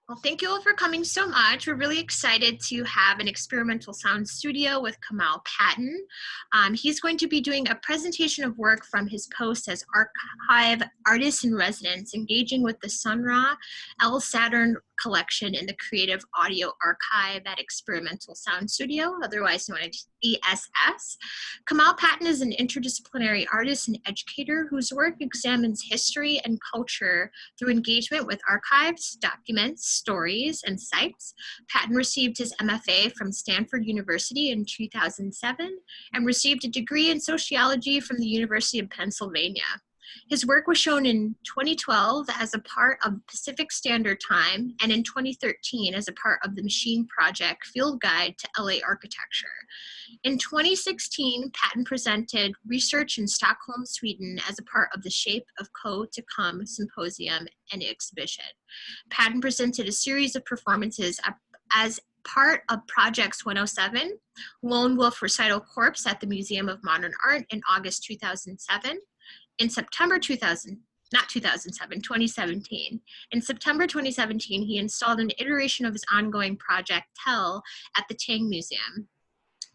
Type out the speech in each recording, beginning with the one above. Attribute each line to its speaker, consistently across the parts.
Speaker 1: Well, thank you all for coming so much. We're really excited to have an experimental sound studio with Kamau Patton. He's going to be doing a presentation of work from his post as archive artist in residence, engaging with the Sun Ra Saturn collection in the Creative Audio Archive at Experimental Sound Studio, otherwise known as ESS. Kamau Patton is an interdisciplinary artist and educator whose work examines history and culture through engagement with archives, documents, stories, and sites. Patton received his MFA from Stanford University in 2007 and received a degree in sociology from the University of Pennsylvania. His work was shown in 2012 as a part of Pacific Standard Time and in 2013 as a part of the Machine Project Field Guide to LA Architecture. In 2016, Patton presented research in Stockholm, Sweden as a part of the Shape of Co. to Come symposium and exhibition. Patton presented a series of performances as part of Projects 107, Lone Wolf Recital Corpse at the Museum of Modern Art in August 2007. In September 2017. In September 2017, he installed an iteration of his ongoing project, Tell, at the Tang Museum.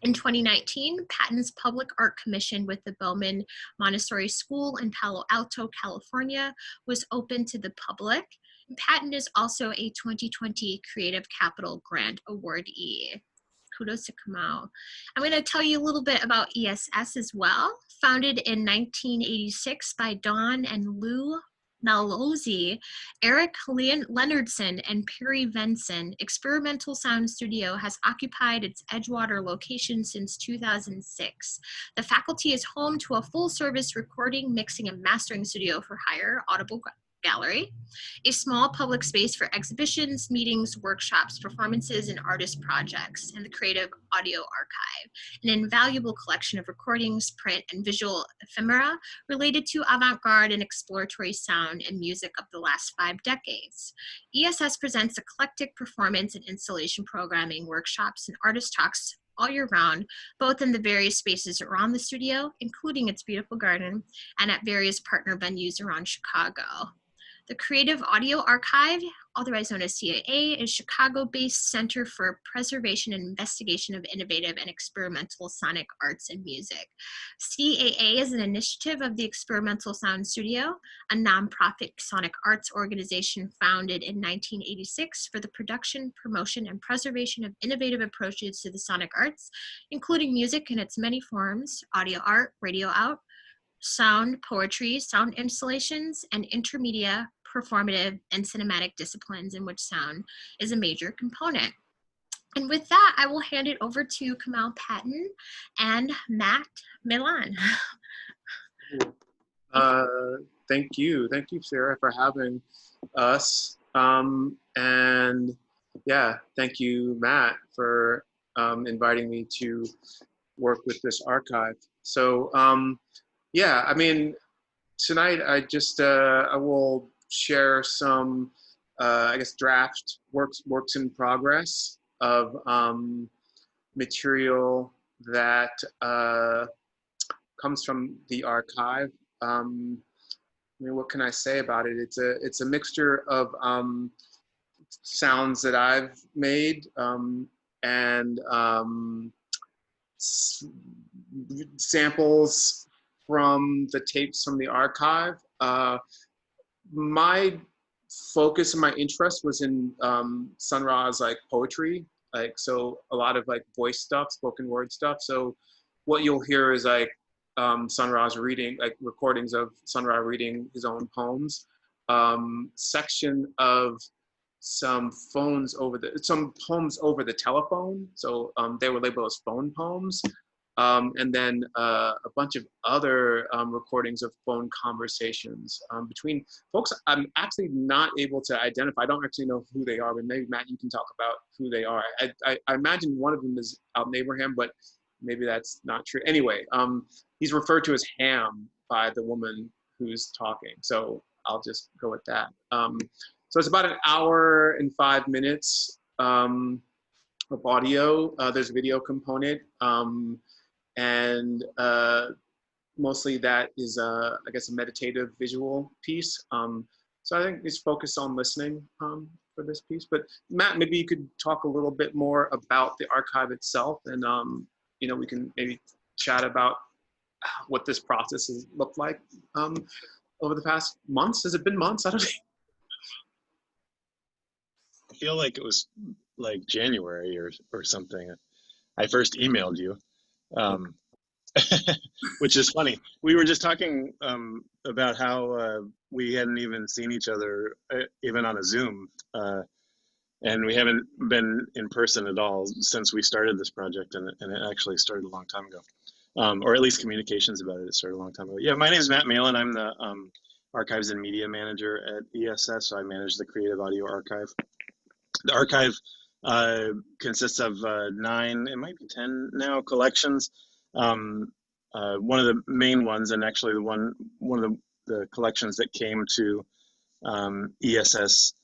Speaker 1: In 2019, Patton's public art commission with the Bowman Montessori School in Palo Alto, California, was open to the public. Patton is also a 2020 Creative Capital Grant awardee. Kudos to Kamau. I'm going to tell you a little bit about ESS as well. Founded in 1986 by Dawn and Lou Nalozzi, Eric Leonardson, and Perry Venson, Experimental Sound Studio has occupied its Edgewater location since 2006. The faculty is home to a full-service recording, mixing, and mastering studio for hire, Audible Gallery, a small public space for exhibitions, meetings, workshops, performances, and artist projects, and the Creative Audio Archive, an invaluable collection of recordings, print, and visual ephemera related to avant-garde and exploratory sound and music of the last 5 decades. ESS presents eclectic performance and installation programming, workshops, and artist talks all year round, both in the various spaces around the studio, including its beautiful garden, and at various partner venues around Chicago. The Creative Audio Archive, otherwise known as CAA, is Chicago-based Center for Preservation and Investigation of Innovative and Experimental Sonic Arts and Music. CAA is an initiative of the Experimental Sound Studio, a nonprofit sonic arts organization founded in 1986 for the production, promotion, and preservation of innovative approaches to the sonic arts, including music in its many forms, audio art, radio out, sound, poetry, sound installations, and intermedia, performative, and cinematic disciplines in which sound is a major component. And with that, I will hand it over to Kamau Patton and Matt Milan.
Speaker 2: Thank you, Sarah, for having us. And yeah, thank you, Matt, for inviting me to work with this archive. So, yeah, I mean, tonight I will share some, I guess, draft works in progress of material that comes from the archive. I mean, what can I say about it? It's a mixture of sounds that I've made and samples from the tapes from the archive. My focus and my interest was in Sun Ra's like poetry, like so a lot of like voice stuff, spoken word stuff. So what you'll hear is like Sun Ra's reading, like recordings of Sun Ra reading his own poems, section of some poems over the telephone. So they were labeled as phone poems. And then a bunch of other recordings of phone conversations between folks I'm actually not able to identify. I don't actually know who they are, but maybe Matt, you can talk about who they are. I imagine one of them is out in Abraham, but maybe that's not true. Anyway, he's referred to as Ham by the woman who's talking. So I'll just go with that. So it's about an hour and 5 minutes of audio. There's a video component. And mostly that is, I guess, a meditative visual piece. So I think it's focused on listening for for this piece. But Matt, maybe you could talk a little bit more about the archive itself, and you know, we can maybe chat about what this process has looked like over the past months. Has it been months? I don't know.
Speaker 3: I feel like it was like January or something. I first emailed you, which is funny. We were just talking about how we hadn't even seen each other, even on a Zoom, and we haven't been in person at all since we started this project, and it actually started a long time ago, or at least communications about it started a long time ago. Yeah, my name is Matt Malin. I'm the Archives and Media Manager at ESS, so I manage the Creative Audio Archive. The archive consists of 9, it might be 10 now, collections. One of the main ones, and actually one of the collections that came to ESS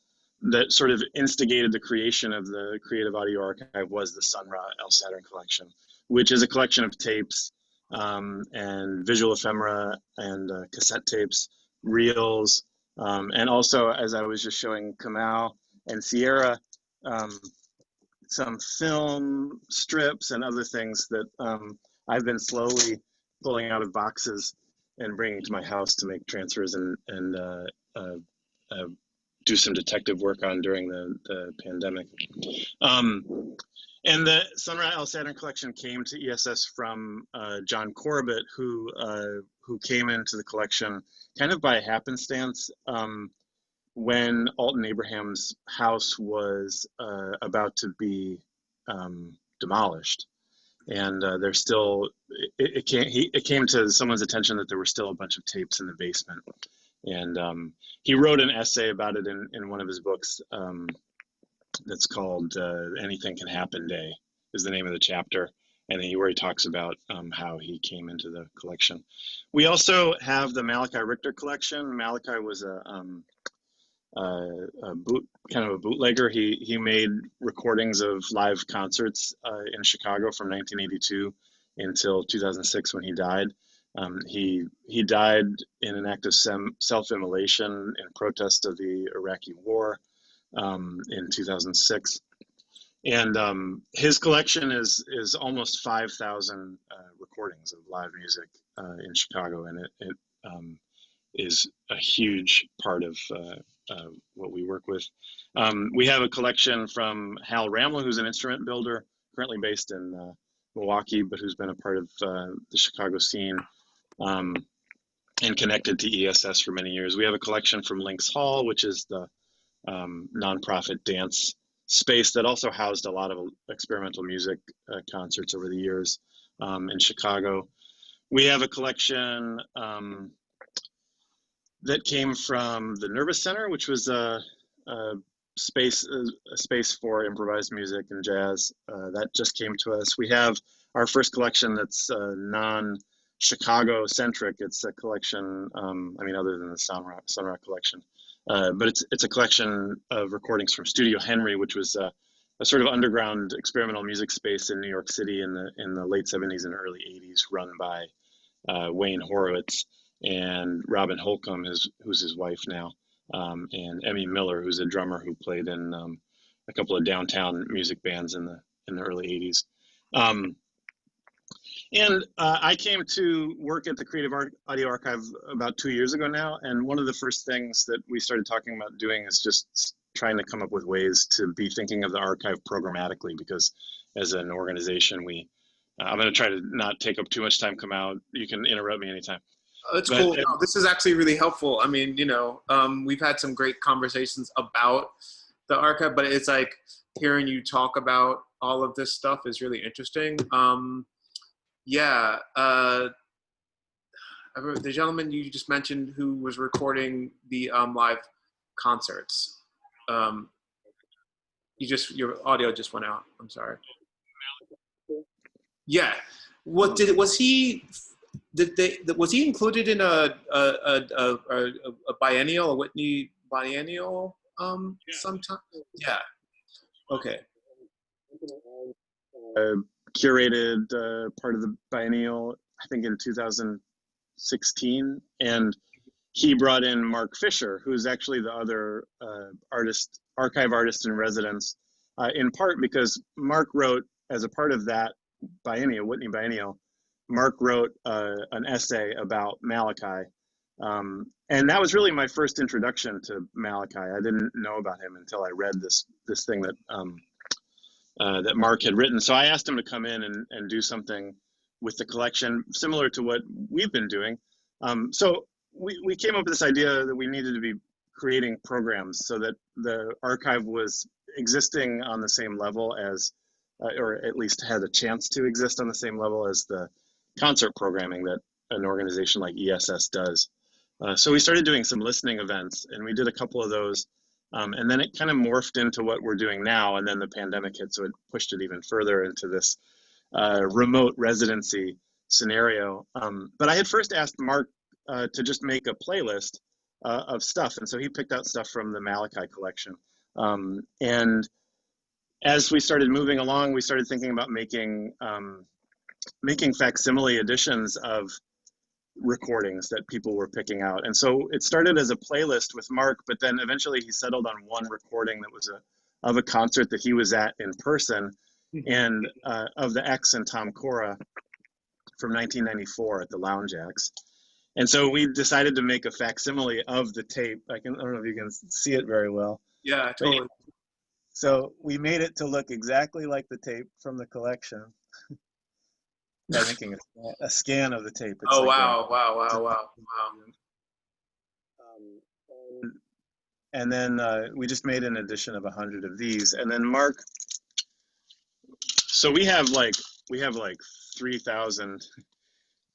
Speaker 3: that sort of instigated the creation of the Creative Audio Archive, was the Sun Ra El Saturn collection, which is a collection of tapes and visual ephemera and cassette tapes, reels, and also, as I was just showing Kamau and Sierra, some film strips and other things that I've been slowly pulling out of boxes and bringing to my house to make transfers and do some detective work on during the pandemic. And the Sun Ra El Saturn collection came to ESS from John Corbett, who came into the collection kind of by happenstance. When Alton Abraham's house was about to be demolished, and there's still, it came to someone's attention that there were still a bunch of tapes in the basement, and he wrote an essay about it in one of his books that's called "Anything Can Happen Day" is the name of the chapter, and where he talks about how he came into the collection. We also have the Malachi Richter collection. Malachi was kind of a bootlegger. He made recordings of live concerts in Chicago from 1982 until 2006 when he died. He died in an act of self-immolation in protest of the Iraqi war in 2006. And his collection is almost 5,000 recordings of live music in Chicago, and it is a huge part of what we work with. We have a collection from Hal Ramla, who's an instrument builder, currently based in Milwaukee, but who's been a part of the Chicago scene and connected to ESS for many years. We have a collection from Lynx Hall, which is the nonprofit dance space that also housed a lot of experimental music concerts over the years in Chicago. We have a collection that came from the Nervous Center, which was a space for improvised music and jazz. That just came to us. We have our first collection that's non-Chicago centric. It's a collection, I mean, other than the Sun Ra collection, but it's a collection of recordings from Studio Henry, which was a sort of underground experimental music space in New York City in the late 70s and early 80s, run by Wayne Horowitz and Robin Holcomb, who's his wife now, and Emmy Miller, who's a drummer who played in a couple of downtown music bands in the early 80s. I came to work at the Creative Audio Archive about 2 years ago now, and one of the first things that we started talking about doing is just trying to come up with ways to be thinking of the archive programmatically, because as an organization, I'm going to try to not take up too much time. Kamau, you can interrupt me anytime.
Speaker 2: That's cool. No, this is actually really helpful. I mean, you know, we've had some great conversations about the archive, but it's like hearing you talk about all of this stuff is really interesting. Yeah, the gentleman you just mentioned who was recording the live concerts, your audio just went out. I'm sorry. Yeah, was he included in a biennial, a Whitney biennial sometime? Yeah. Okay.
Speaker 3: Curated part of the biennial, I think in 2016, and he brought in Mark Fisher, who's actually the other archive artist in residence, in part because Mark wrote, as a part of that biennial, Whitney Biennial, Mark wrote an essay about Malachi. And that was really my first introduction to Malachi. I didn't know about him until I read this thing that that Mark had written. So I asked him to come in and do something with the collection, similar to what we've been doing. So we came up with this idea that we needed to be creating programs so that the archive was existing on the same level as, or at least had a chance to exist on the same level as the concert programming that an organization like ESS does. So we started doing some listening events, and we did a couple of those. And then it kind of morphed into what we're doing now, and then the pandemic hit, so it pushed it even further into this remote residency scenario. But I had first asked Mark to just make a playlist of stuff, and so he picked out stuff from the Malachi collection. And as we started moving along, we started thinking about making facsimile editions of recordings that people were picking out. And so it started as a playlist with Mark, but then eventually he settled on one recording that was of a concert that he was at in person, and of the X and Tom Cora from 1994 at the Lounge X. And so we decided to make a facsimile of the tape. I don't know if you can see it very well.
Speaker 2: Yeah, totally.
Speaker 3: So we made it to look exactly like the tape from the collection by making a scan of the tape. It's
Speaker 2: oh,
Speaker 3: like
Speaker 2: wow.
Speaker 3: And then we just made an edition of 100 of these. And then Mark, so we have like 3,000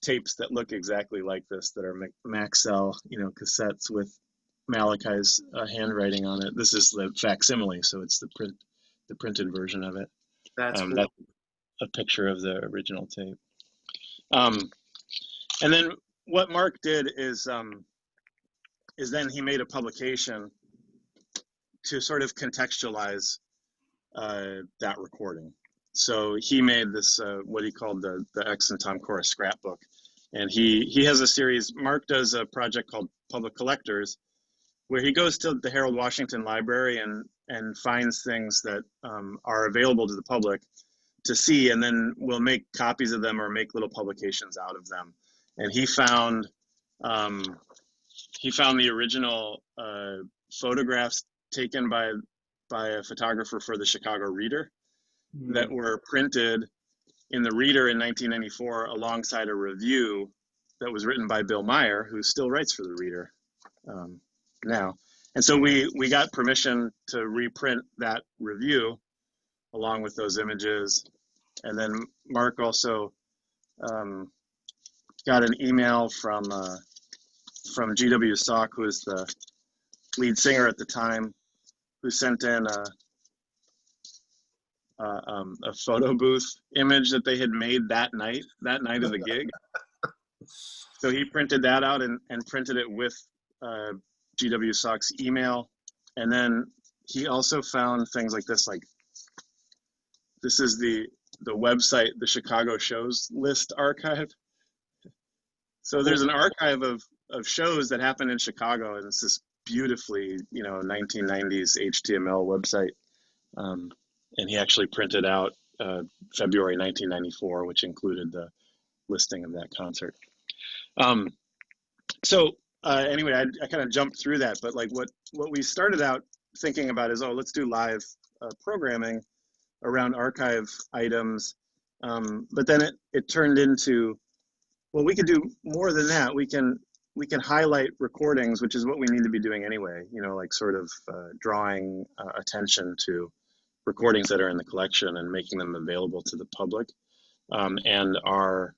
Speaker 3: tapes that look exactly like this, that are Maxell, cassettes with Malachi's handwriting on it. This is the facsimile, so it's the printed version of it.
Speaker 2: That's cool.
Speaker 3: That's a picture of the original tape. And then what Mark did is then he made a publication to sort of contextualize that recording. So he made this what he called the X and Tom Cora scrapbook, and he has a series. Mark does a project called Public Collectors, where he goes to the Harold Washington Library and finds things that are available to the public to see, and then we'll make copies of them or make little publications out of them. And he found the original photographs taken by a photographer for the Chicago Reader that were printed in the Reader in 1994 alongside a review that was written by Bill Meyer, who still writes for the Reader now. And so we got permission to reprint that review along with those images. And then Mark also got an email from G.W. Salk, who was the lead singer at the time, who sent in a photo booth image that they had made that night of the gig. So he printed that out and printed it with G.W. Salk's email. And then he also found things like this, this is the website, the Chicago Shows List archive. So there's an archive of shows that happened in Chicago, and it's this beautifully, 1990s HTML website. And he actually printed out February 1994, which included the listing of that concert. Anyway, I kind of jumped through that, but what we started out thinking about is, let's do live programming around archive items. But then it turned into, well, we could do more than that. We can highlight recordings, which is what we need to be doing anyway, drawing attention to recordings that are in the collection and making them available to the public and our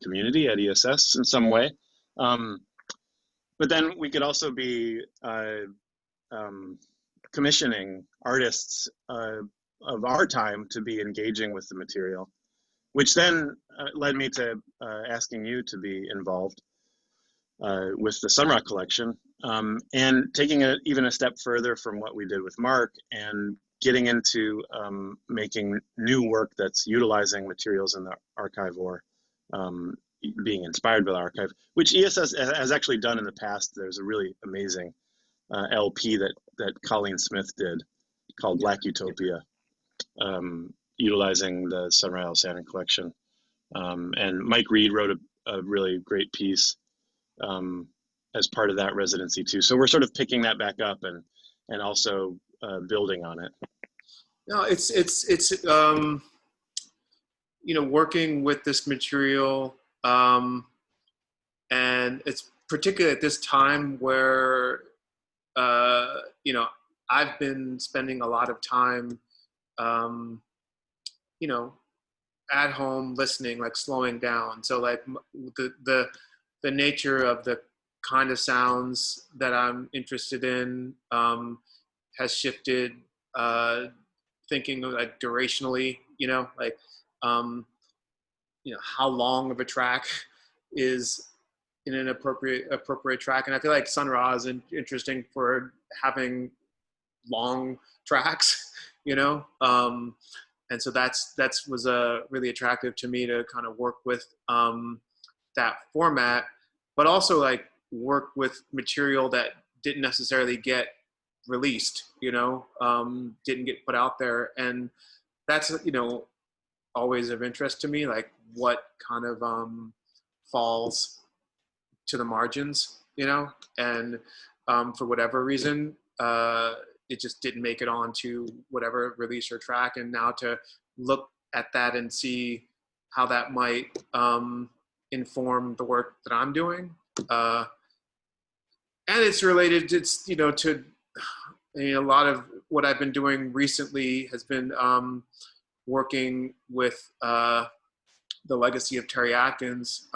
Speaker 3: community at ESS in some way. But then we could also be commissioning artists of our time to be engaging with the material, which then led me to asking you to be involved with the Sunrock collection, and taking it even a step further from what we did with Mark and getting into making new work that's utilizing materials in the archive or being inspired by the archive, which ESS has actually done in the past. There's a really amazing LP that Colleen Smith did called Black Utopia, utilizing the Sunrise Saturn collection. And Mike Reed wrote a really great piece as part of that residency too. So we're sort of picking that back up and also building on it.
Speaker 2: No, it's you know, working with this material, and it's particularly at this time where you know, I've been spending a lot of time you know, at home listening, like slowing down. So like the nature of the kind of sounds that I'm interested in has shifted, thinking like durationally, you know, like you know, how long of a track is in an appropriate track. And I feel like Sun Ra is interesting for having long tracks, you know. And so that was really attractive to me, to kind of work with that format, but also like work with material that didn't necessarily get released, you know, didn't get put out there. And that's, you know, always of interest to me, like what kind of falls to the margins, you know, and for whatever reason, it just didn't make it onto whatever release or track. And now to look at that and see how that might inform the work that I'm doing. And it's related, it's, you know, to, you know, a lot of what I've been doing recently has been working with the legacy of Terry Atkins,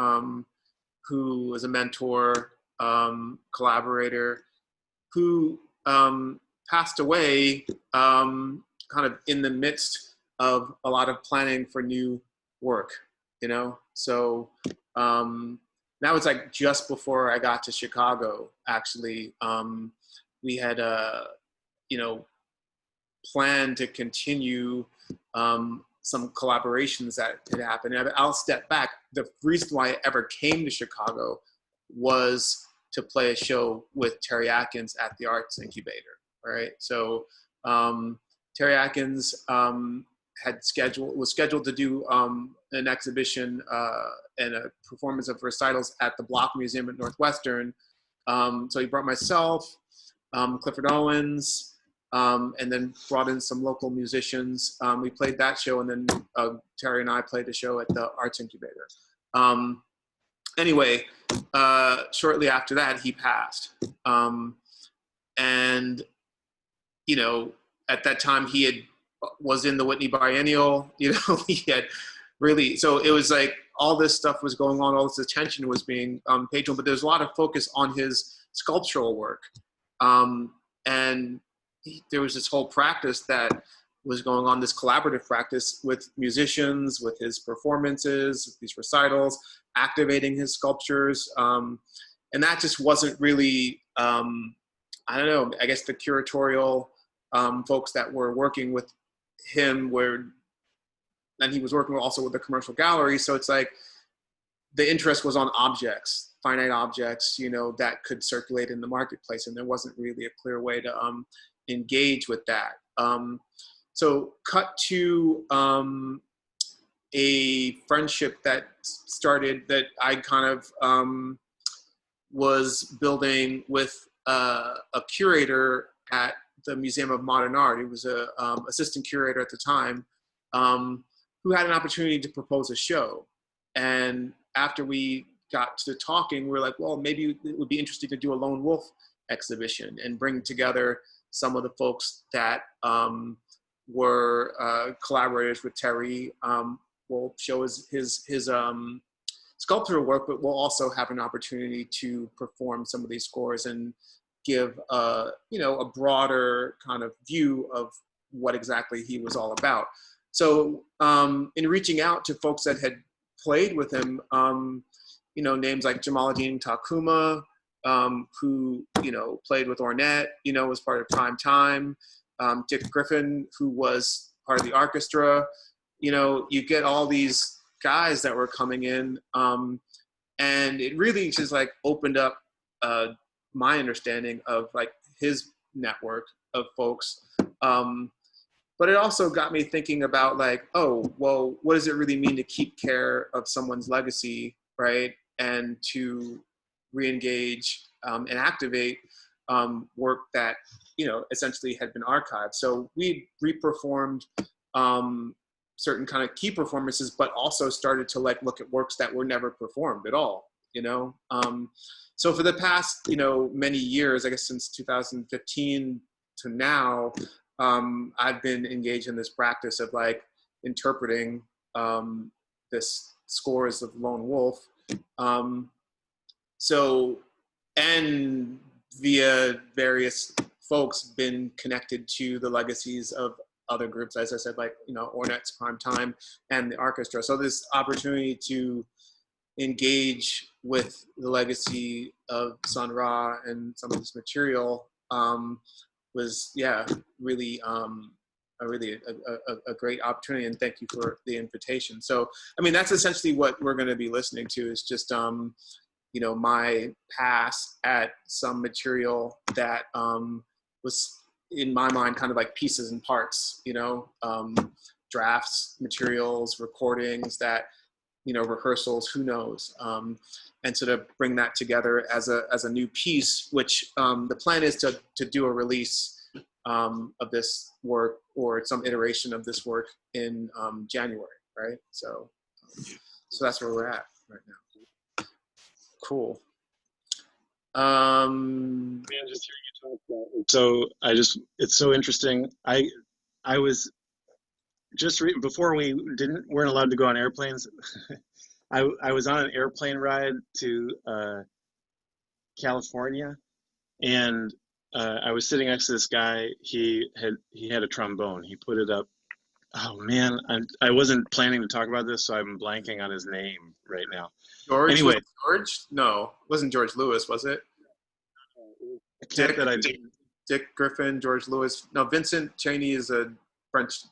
Speaker 2: who was a mentor, collaborator, who passed away kind of in the midst of a lot of planning for new work, you know? So that was like just before I got to Chicago, actually. We had, you know, planned to continue some collaborations that had happened. And I'll step back. The reason why I ever came to Chicago was to play a show with Terry Atkins at the Arts Incubator, right? So Terry Atkins was scheduled to do an exhibition and a performance of recitals at the Block Museum at Northwestern. So he brought myself, Clifford Owens, and then brought in some local musicians. We played that show, and then Terry and I played a show at the Arts Incubator. Anyway, shortly after that, he passed. And, you know, at that time was in the Whitney Biennial, you know, he had really, so it was like all this stuff was going on, all this attention was being paid to him, but there's a lot of focus on his sculptural work. And there was this whole practice that was going on, this collaborative practice with musicians, with his performances, with these recitals, activating his sculptures. And that just wasn't really, I don't know, I guess the curatorial folks that were working with him and he was working also with the commercial gallery. So it's like the interest was on objects, finite objects, you know, that could circulate in the marketplace. And there wasn't really a clear way to engage with that. So cut to a friendship that started, that I kind of was building with a curator at the Museum of Modern Art. He was a assistant curator at the time, who had an opportunity to propose a show. And after we got to talking, we were like, well, maybe it would be interesting to do a Lone Wolf exhibition and bring together some of the folks that were collaborators with Terry. We'll show his sculptural work, but we'll also have an opportunity to perform some of these scores and give you know, a broader kind of view of what exactly he was all about. So in reaching out to folks that had played with him, you know, names like Jamaluddin Takuma, who, you know, played with Ornette, you know, was part of Prime Time, Dick Griffin, who was part of the orchestra. You know, you get all these guys that were coming in And it really just like opened up my understanding of like his network of folks. But it also got me thinking about like, oh, well, what does it really mean to keep care of someone's legacy, right? And to re-engage and activate work that, you know, essentially had been archived. So we re-performed certain kind of key performances, but also started to like look at works that were never performed at all, you know? So for the past, you know, many years, I guess since 2015 to now, I've been engaged in this practice of like interpreting this scores of Lone Wolf. So, and via various folks been connected to the legacies of other groups, as I said, like, you know, Ornette's Prime Time and the orchestra. So this opportunity to engage with the legacy of Sun Ra and some of this material was, yeah, really a great opportunity, and thank you for the invitation. So, I mean, that's essentially what we're going to be listening to, is just, you know, my pass at some material that was, in my mind, kind of like pieces and parts, you know, drafts, materials, recordings that, you know, rehearsals, who knows, and so to bring that together as a new piece, which the plan is to do a release of this work, or some iteration of this work, in January, right? So that's where we're at right now. Cool.
Speaker 3: Man, just hearing you talk about it. So it's so interesting. I was just before we weren't allowed to go on airplanes. I was on an airplane ride to California, and I was sitting next to this guy. He had a trombone. He put it up. Oh man, I wasn't planning to talk about this, so I'm blanking on his name right now.
Speaker 2: George?
Speaker 3: Anyway,
Speaker 2: George? No, it wasn't George Lewis, was it? Dick Griffin, George Lewis. No, Vincent Cheney is a French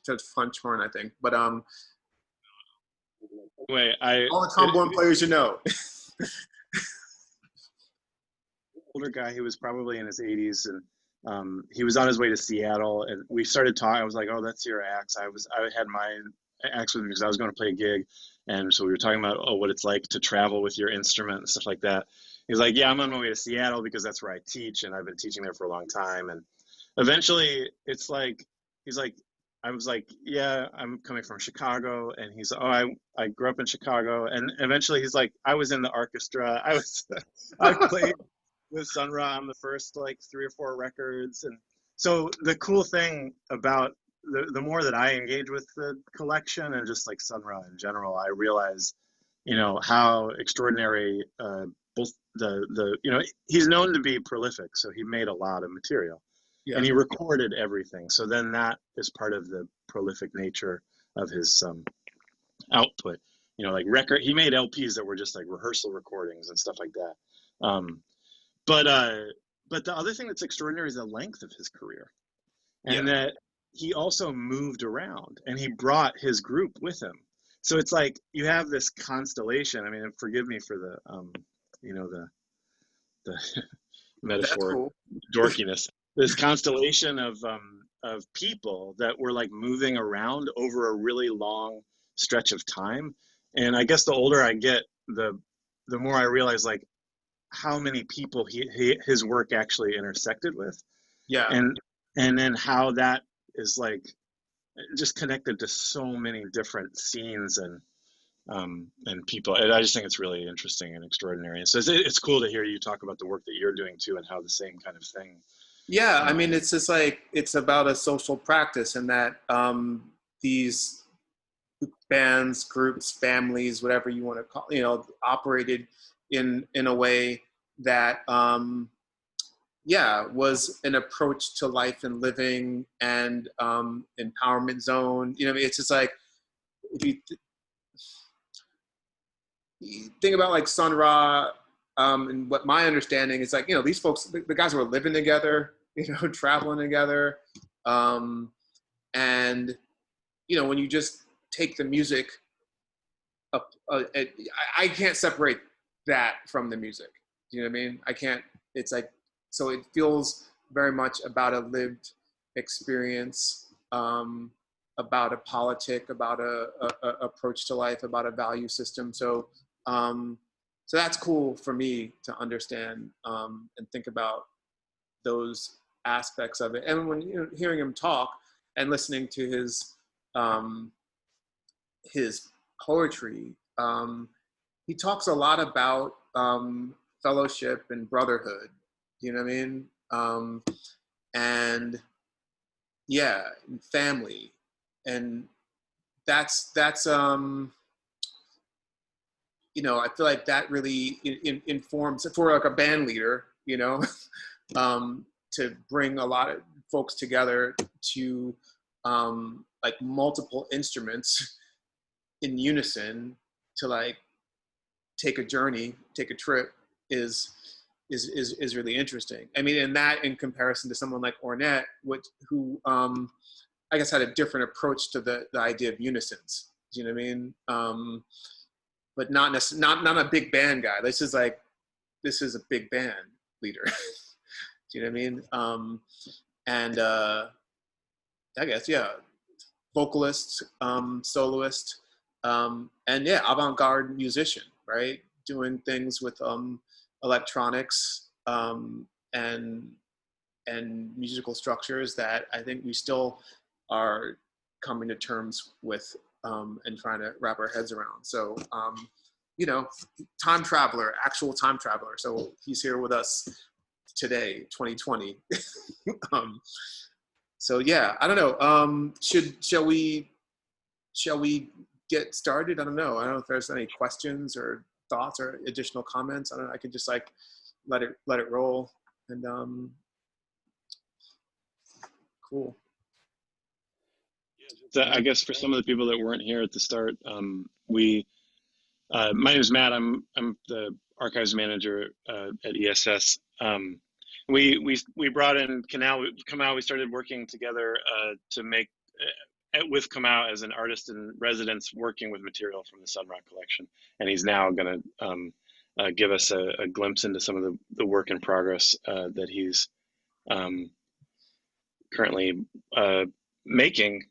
Speaker 2: horn, I think. But
Speaker 3: anyway,
Speaker 2: all the trombone players, you know.
Speaker 3: Older guy, he was probably in his 80s, and he was on his way to Seattle, and we started talking. I was like, "Oh, that's your axe." I had my axe with me because I was going to play a gig, and so we were talking about what it's like to travel with your instrument and stuff like that. He was like, "Yeah, I'm on my way to Seattle because that's where I teach, and I've been teaching there for a long time." And eventually, it's like he's like, I was like, "Yeah, I'm coming from Chicago," and he's, "Oh, I grew up in Chicago," and eventually he's like, "I was in the orchestra. I played with Sun Ra on the first like 3 or 4 records." And so the cool thing about the more that I engage with the collection and just like Sun Ra in general, I realize, you know, how extraordinary both the you know, he's known to be prolific, so he made a lot of material. Yeah. And he recorded everything. So then that is part of the prolific nature of his output. You know, like he made LPs that were just like rehearsal recordings and stuff like that. But the other thing that's extraordinary is the length of his career, and that he also moved around, and he brought his group with him. So it's like you have this constellation. I mean, forgive me for the you know, the metaphor, cool. Dorkiness. This constellation of people that were like moving around over a really long stretch of time. And I guess the older I get, the more I realize like how many people his work actually intersected with. Yeah. And then how that is like just connected to so many different scenes and people. And I just think it's really interesting and extraordinary. And so it's cool to hear you talk about the work that you're doing too, and how the same kind of thing.
Speaker 2: Yeah, I mean, it's just like, it's about a social practice, and that these bands, groups, families, whatever you want to call, you know, operated in a way that was an approach to life and living and empowerment zone. You know, it's just like, if you think about like Sun Ra, and what my understanding is, like, you know, these folks, the guys were living together, you know, traveling together, and you know, when you just take the music up, I can't separate that from the music. Do you know what I mean? I can't, it's like, so it feels very much about a lived experience, about a politic, about a approach to life, about a value system. So so that's cool for me to understand and think about those aspects of it. And when hearing him talk and listening to his poetry, he talks a lot about fellowship and brotherhood. You know what I mean? And yeah, and family, and that's you know, I feel like that really informs for like a band leader, you know, to bring a lot of folks together to like multiple instruments in unison to like take a journey, take a trip is really interesting. I mean, and that in comparison to someone like Ornette, who I guess had a different approach to the idea of unisons. Do you know what I mean? But not a big band guy. This is a big band leader. Do you know what I mean? And I guess, yeah, vocalist, soloist, and yeah, avant-garde musician, right? Doing things with electronics and musical structures that I think we still are coming to terms with and trying to wrap our heads around. So, you know, time traveler, actual time traveler. So he's here with us today, 2020. So yeah, I don't know. Shall we get started? I don't know. I don't know if there's any questions or thoughts or additional comments. I don't know. I could just like let it roll and cool.
Speaker 3: So I guess for some of the people that weren't here at the start, my name is Matt. I'm the archives manager at ESS. We brought in Kamau. We started working together to make with Kamau as an artist in residence, working with material from the Sunrock collection, and he's now going to give us a glimpse into some of the work in progress that he's currently making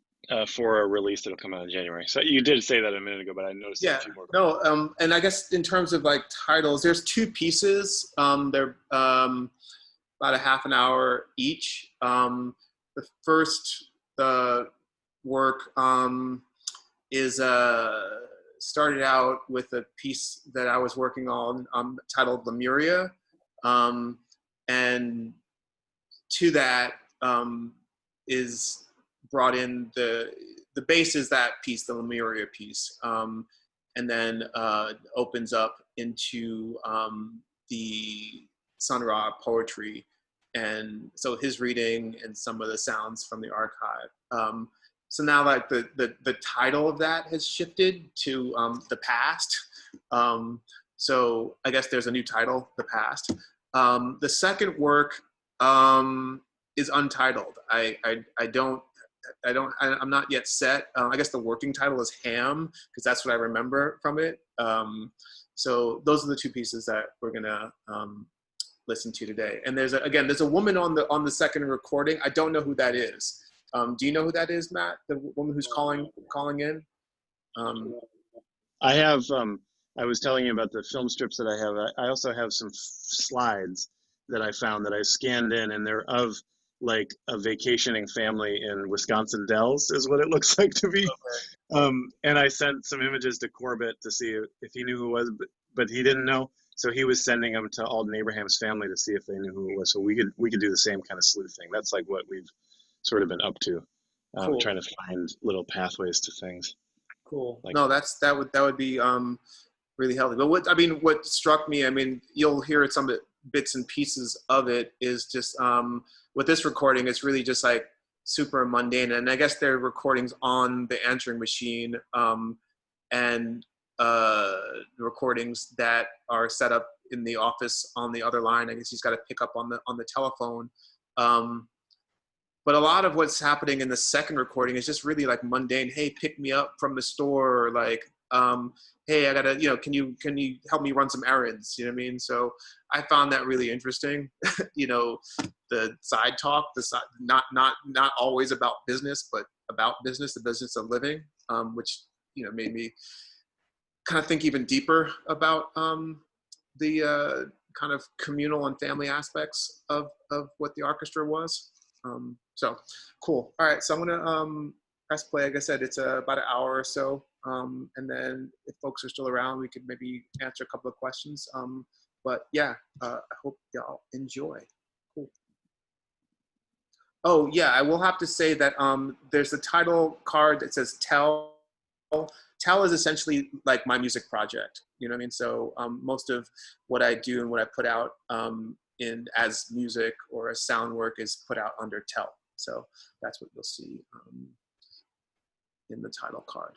Speaker 3: for a release that'll come out in January. So you did say that a minute ago, but I noticed a few more.
Speaker 2: No, and I guess in terms of like titles, there's two pieces. They're about a half an hour each. The first work is started out with a piece that I was working on titled Lemuria, and to that is brought in the base is that piece, the Lemuria piece, and then opens up into the Sun Ra poetry, and so his reading and some of the sounds from the archive. So now like the title of that has shifted to The Past. So I guess there's a new title, The Past. The second work is untitled. I'm not yet set. I guess the working title is Ham, because that's what I remember from it. So those are the two pieces that we're gonna listen to today. And there's a woman on the second recording. I don't know who that is. Do you know who that is, Matt? The woman who's calling in?
Speaker 3: I have, I was telling you about the film strips that I have. I also have some slides that I found that I scanned in, and they're of like a vacationing family in Wisconsin Dells is what it looks like to me. Okay. And I sent some images to Corbett to see if he knew who it was, but he didn't know. So he was sending them to Alden Abraham's family to see if they knew who it was. So we could do the same kind of sleuth thing. That's like what we've sort of been up to, cool. Trying to find little pathways to things.
Speaker 2: Cool. Like, no, that would be really healthy. But what struck me, I mean, you'll hear it, some bits and pieces of it is just with this recording, it's really just like super mundane. And I guess there are recordings on the answering machine and recordings that are set up in the office on the other line. I guess he's got to pick up on the telephone. But a lot of what's happening in the second recording is just really like mundane. Hey, pick me up from the store, or like hey, I gotta, can you help me run some errands? You know what I mean? So I found that really interesting. The side talk, not always about business, but about business, the business of living, which made me kind of think even deeper about the kind of communal and family aspects of what the orchestra was. So cool. All right, so I'm gonna press play. Like I said, it's about an hour or so, and then if folks are still around, we could maybe answer a couple of questions. But yeah, I hope y'all enjoy. Cool. Oh yeah, I will have to say that there's a title card that says Tell. Tell is essentially like my music project. You know what I mean? So most of what I do and what I put out as music or as sound work is put out under Tell. So that's what you'll see in the title card.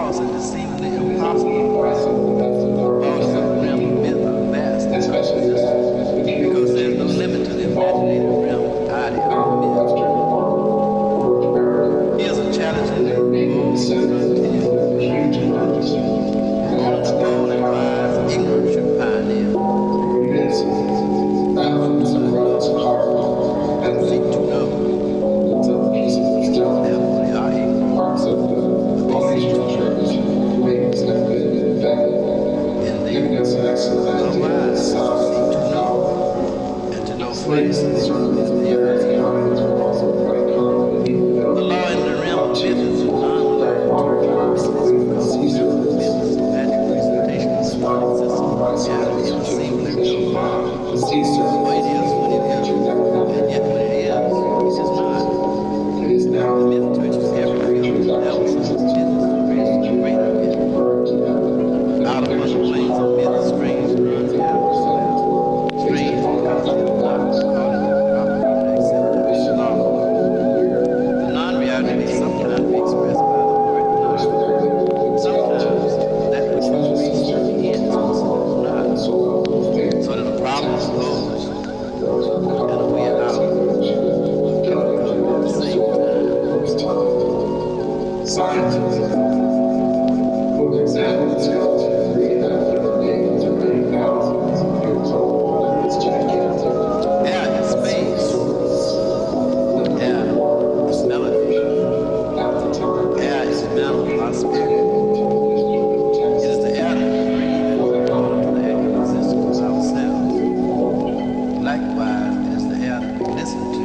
Speaker 4: false and deceivingly impossible realm. Also, the realm of myth are vast and consciousness, because there's no limit to the imaginative realm of the idea of myth. Here's a challenging on the bold and wise, ignorant should pioneer. Seek to know. Therefore, they are ignorant. They seek to know. And they are wise. Seek to know. And to know first is the earth. The law in the realm of myth is a non-law. Because myth is a magic presentation of the non-existent reality of a singular real law. So it is what it is, and yet what it is not. The myth touches every real level, so the myth creates a greater myth. Out upon the plains of myth, strange unreality. Strange because it is not according to the proper accepted law. The non-reality may sometimes be expressed by the word non. Sometimes that which is reached at the end is considered not. So that a problem arose and a way out can come at the same time.
Speaker 5: Scientists will examine the skeleton and read that there are millions or many thousands of years old, and it's gigantic.
Speaker 4: Air is space. Air is melody. Air is mental, not spirit. It is the air that we breathe that is important to the active existence of ourselves. Likewise, it is the air that we listen to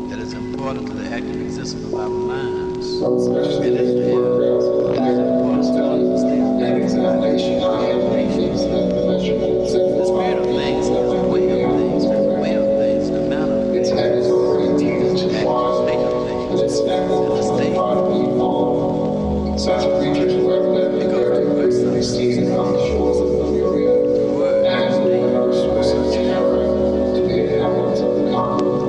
Speaker 4: that is important to the active existence of our minds. It is the air that is important to understand
Speaker 5: An examination of nations and the measurements of
Speaker 4: the spirit of things, the way of things, the way of things, the manner of
Speaker 5: its
Speaker 4: things,
Speaker 5: head is over 18 inches
Speaker 4: the
Speaker 5: wide,
Speaker 4: state of
Speaker 5: and
Speaker 4: things,
Speaker 5: its neck
Speaker 4: and the
Speaker 5: is
Speaker 4: state.
Speaker 5: 5 feet long. Such creatures were evidently very frequently seen on the shores of Lemuria,
Speaker 4: The word
Speaker 5: and
Speaker 4: state.
Speaker 5: were sources terror to the inhabitants of the continent.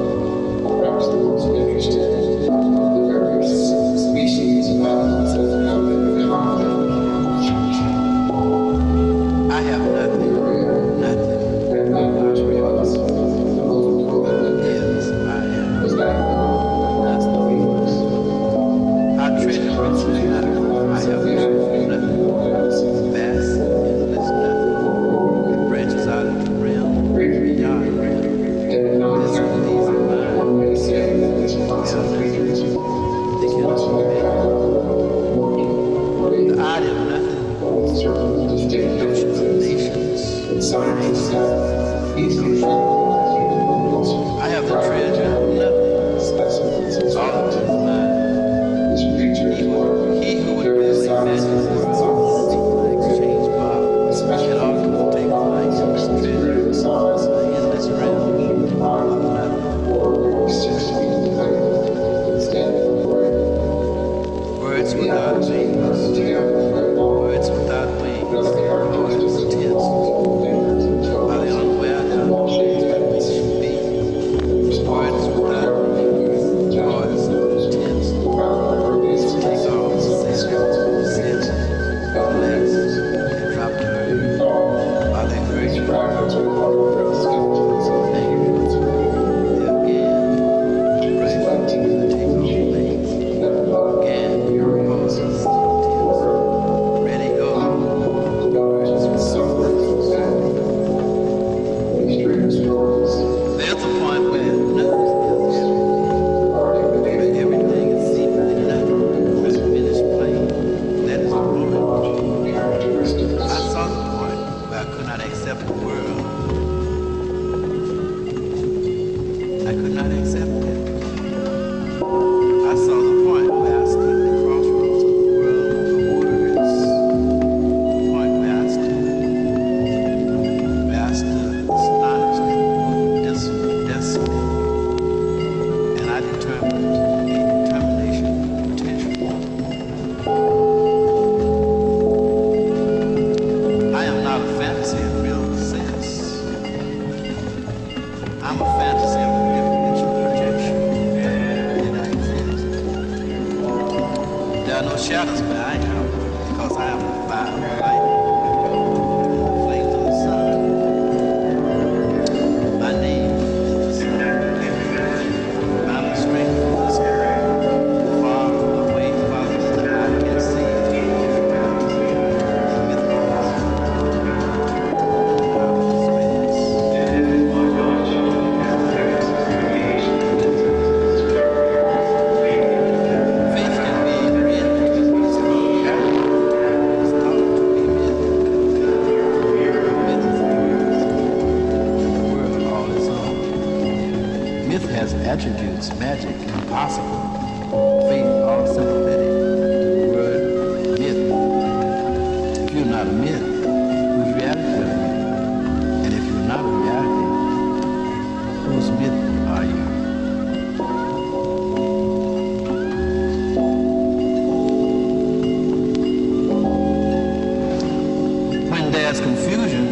Speaker 5: Perhaps the most interesting of the various species of animals that have been found.
Speaker 4: I have nothing, nothing.
Speaker 5: And that which was the most important
Speaker 4: Yes, I am.
Speaker 5: was that
Speaker 4: That's the weakness. I treasure riches, nothing. I have nothing. Vast, endless, nothing. It branches out into the realm beyond the realm. This and these are mine.
Speaker 5: They say that this fossil creatures
Speaker 4: They cannot be met. The idea of nothing,
Speaker 5: certain distinct
Speaker 4: notions of
Speaker 5: differences
Speaker 4: nations.
Speaker 5: that scientists have easily found.
Speaker 4: I have the treasure of nothing.
Speaker 5: Specimens of
Speaker 4: All of it is mine.
Speaker 5: these creatures were
Speaker 4: He who would
Speaker 5: various
Speaker 4: build a magic
Speaker 5: sizes and sizes,
Speaker 4: world, exchange powers, and often take flight in this treasure,
Speaker 5: the size
Speaker 4: in this realm of nothing.
Speaker 5: or 6 feet in height, standing upright.
Speaker 4: Words without wings, words without wings, words tense. Are they unaware that wings should be? Words without wings, words tense. Take off, sit, relax, and drop to earth. Are they hurt? Angry? Again, break, take off wings. Again, pause, tense. Ready, go. There's a point where nothing is everything, where everything is seemingly nothing, finished plain. That is a point. I saw the point where I could not accept the world. I could not accept it. I saw the point where I stood at the crossroads of the world of words. The point where I stood astonished and desolate. And I determined a determination potential. I am not a fantasy in real sense. I'm a fantasy of a differential projection. And I exist. There are no shadows where I am, because because I am the fire of light and the flames of the sun. My name is the sun. I'm the strength of the sky. Far away, farther than I can see. Attributes, magic, impossible, faith, all sympathetic to the word myth. If you're not a myth, whose reality are you? And if you're not a reality, whose myth are you? When there's confusion,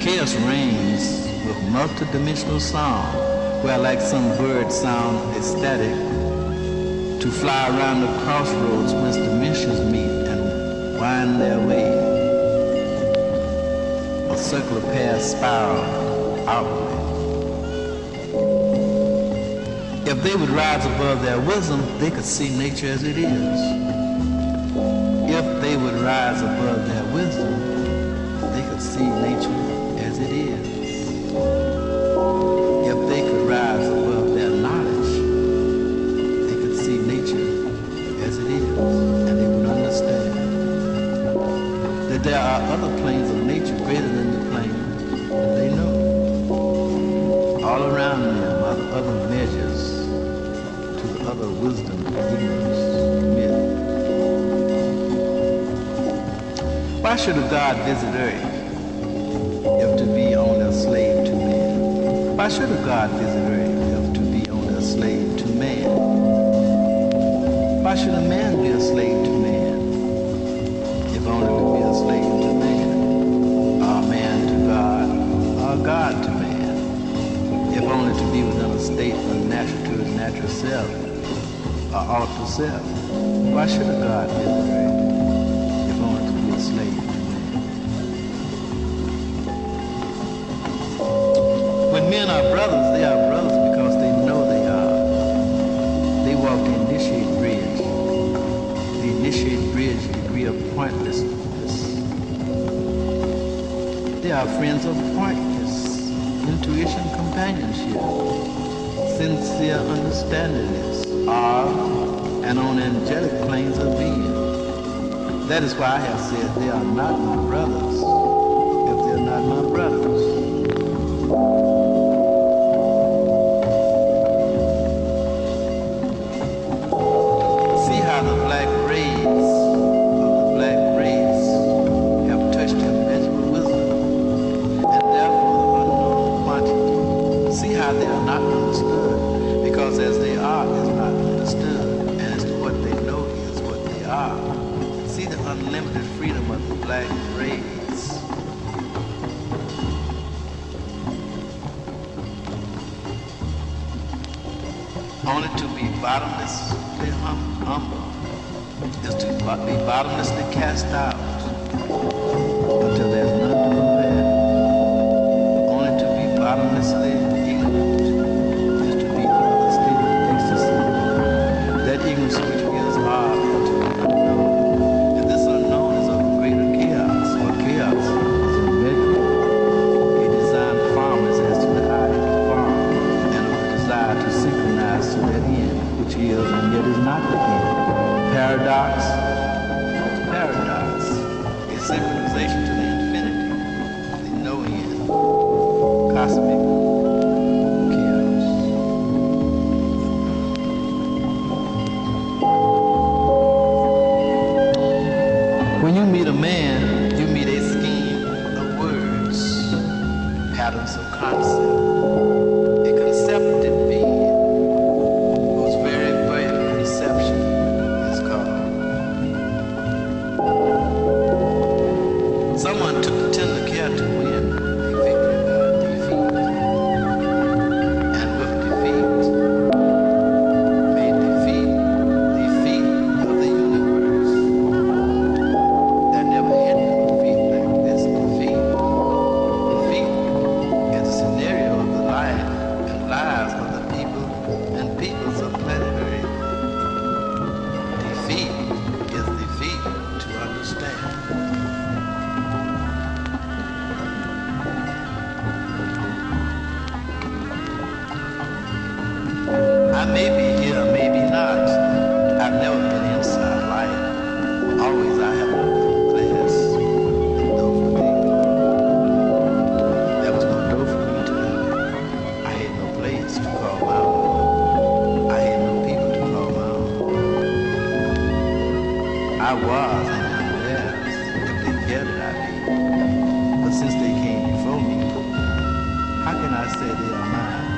Speaker 4: chaos reigns with multidimensional sound. Where like some bird sound ecstatic to fly around the crossroads whence dimensions meet and wind their way. A circular path spiral outward. If they would rise above their wisdom, they could see nature as it is. If they would rise above their wisdom, they could see nature as it is. If they could rise above their knowledge, they could see nature as it is, and they would understand that there are other planes of nature greater than the plane that they know. All around them are the other measures to the other wisdom, ignorance, myth. Why should a God visit earth if to be only a slave to man? Why should a God visit earth if to be only a slave to man? Why should a man be a slave to man if only to be a slave to man? Or man to God, or God to man, if only to be within a state unnatural to his natural self, or ought to self? Why should a God visit earth if only to be a slave to man? When men are brothers, they are brothers because they know they are. They walk the initiate bridge. The initiate bridge degree of pointlessness. They are friends of pointless, intuition, companionship, sincere understandingness, are and on angelic planes of being. That is why I have said they are not my brothers if they are not my brothers. The black rays of the black race have touched immeasurable wisdom and therefore the unknown quantity. See how they are not understood, because as they are is not understood, and as to what they know is what they are. See the unlimited freedom of the black rays. Only to be bottomlessly humble is to be bottomlessly cast out until there's none to compare. Only to be bottomlessly ignorant is to be in another state of ecstasy. That ignorance which gives art to unknown. And this unknown is of greater chaos, or chaos is immeasurable. He designed farmers as to the eye of the farm, and of the desire to synchronize to that end, which is and yet is not the end. Paradox, a synchronization to the infinity, the no end, cosmic chaos. When you meet a man, you meet a scheme of words, patterns of concept, a concepted being whose very conception is called. Someone took tender care to win a victory by defeat, and with defeat made defeat of the universe. I was and am theirs, if they care that I be. But since they came before me, how can I say they are mine?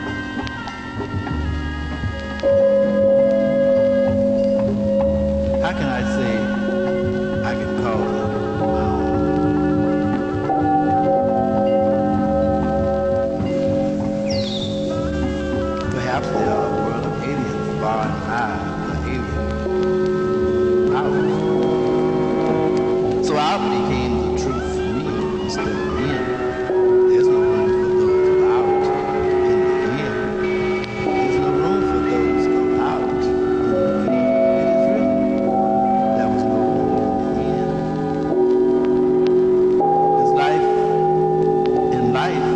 Speaker 4: How can I say I can call them my own? Perhaps they are a world of aliens far and high, but alien powers. So out became the truth for me instead of in. There's no room for those without in the end. There's no room for those without in the end. It is written. There was no room in the end. Is life in life?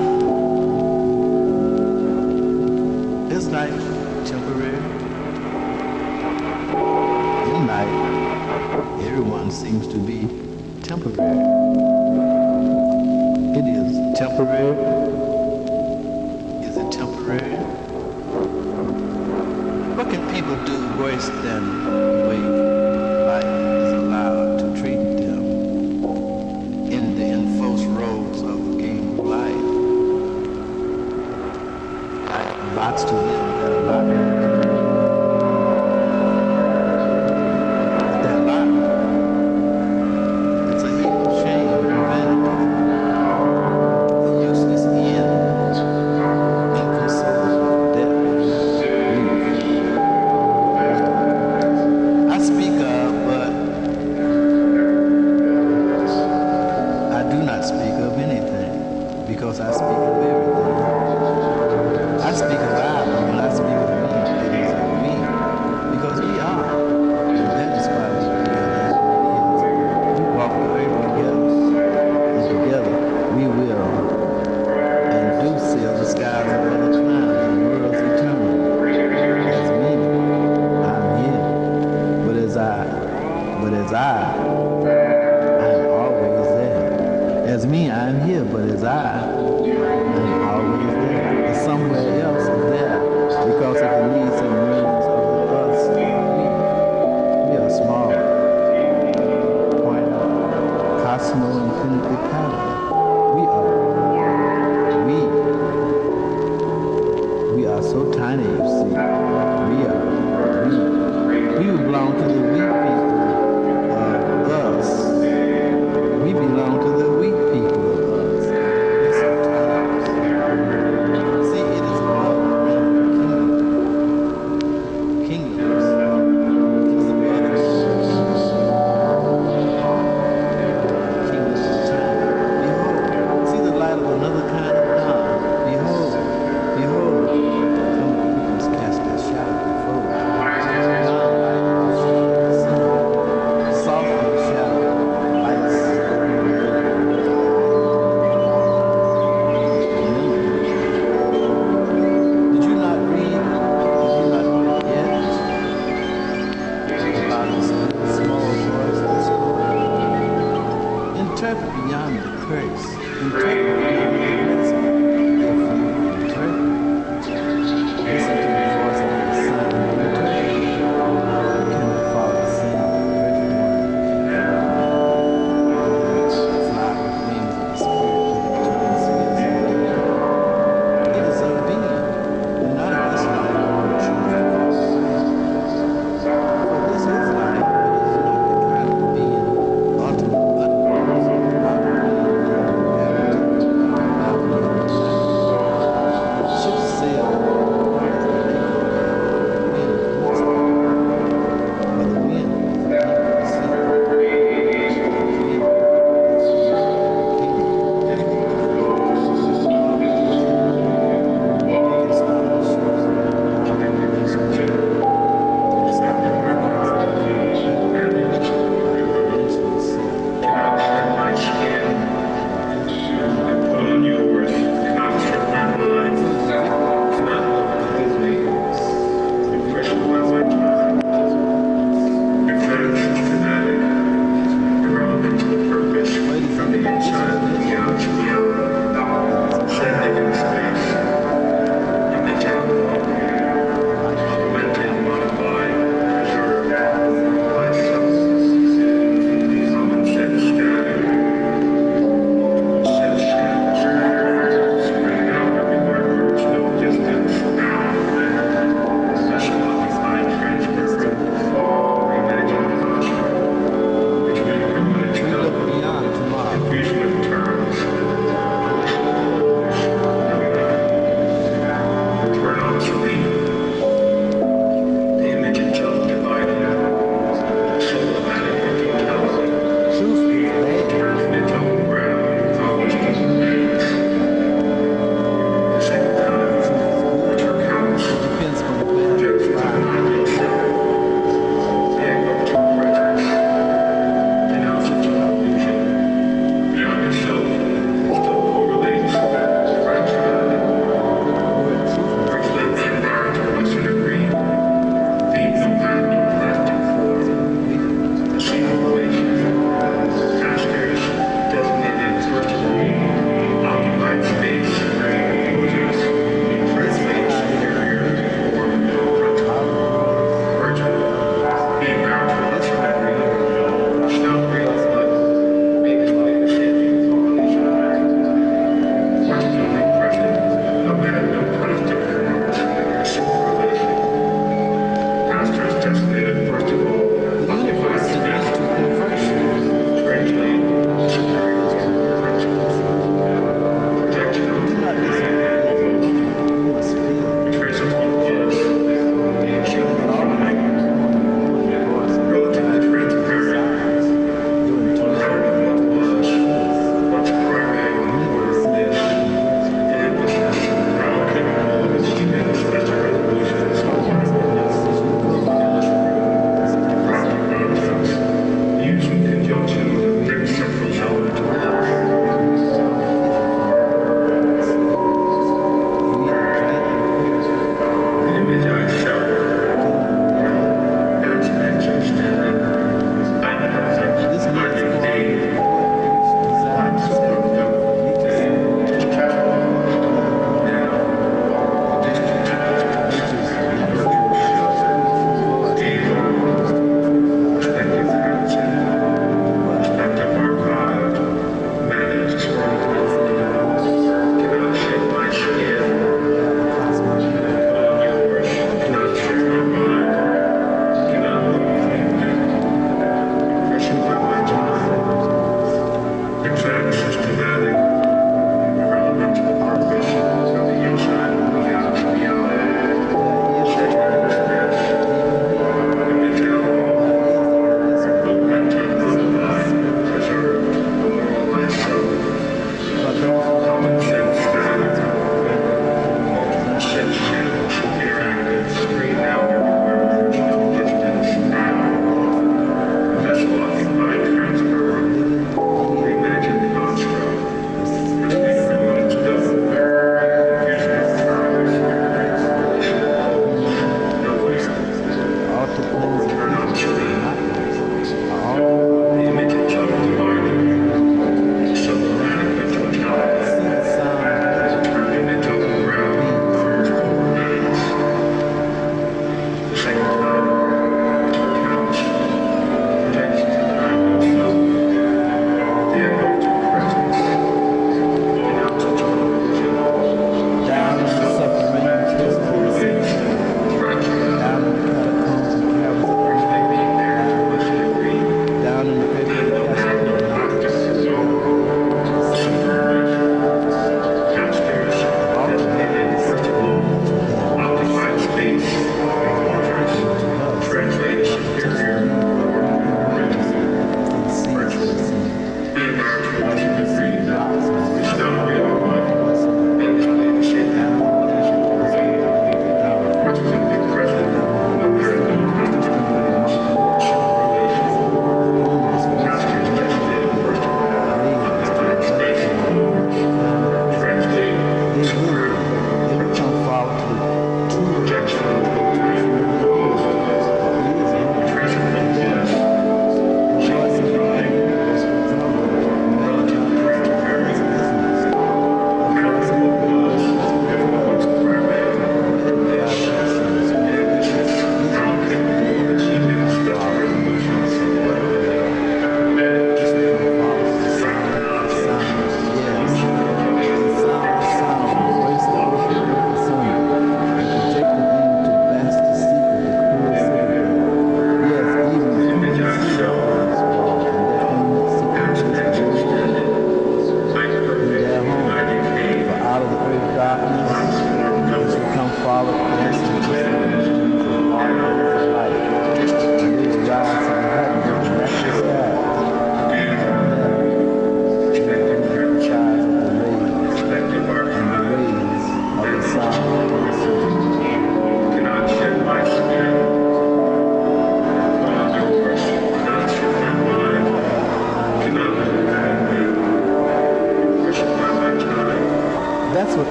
Speaker 4: Is life temporary? In life, everyone seems to be temporary. It is temporary. Is it temporary? What can people do worse than the way life is allowed to treat them in the enforced roles of the game of life? Life allots to them that allot. That lot. It's a heap of shame and vanity. The useless end, inconsolable death. I speak of, but I do not speak of anything, because I speak of everything. I speak of I, but when I speak of me, it is of me, because we are. And that is why we feel as it is. We walk the earth together, and together we will and do sail the skies of other climes and worlds eternal. As me, I'm here, but as I am always there. As me, I'm here, but as I am always there. As somewhere else is there, because of the needs and needs of the us. We are small, pointer, cosmo infinity pattern. We are so tiny, you see. We belong to the weak people of us. We belong to the weak people of us. We're so tiny, you see. See, it is all around the kingdoms. It's the brother kingdoms of time. Behold, see the light of another kind of dawn. Behold, behold, come the peoples cast their shadow before. Dawn light, soften the shadow, lights. Did you not read? Did you not read yet about the small voice that spoke? Interpret beyond the curse. Interpret beyond the risk. If you interpret, listen to the voice of the Son. Interpret. Can the Father sing the perfect word? Fly with wings of the Spirit to the eternal spheres of being. It is of being, and not of this life you choose to call life. For this is life, but it is not the kind of being ultimate utterance, not being in reality, not being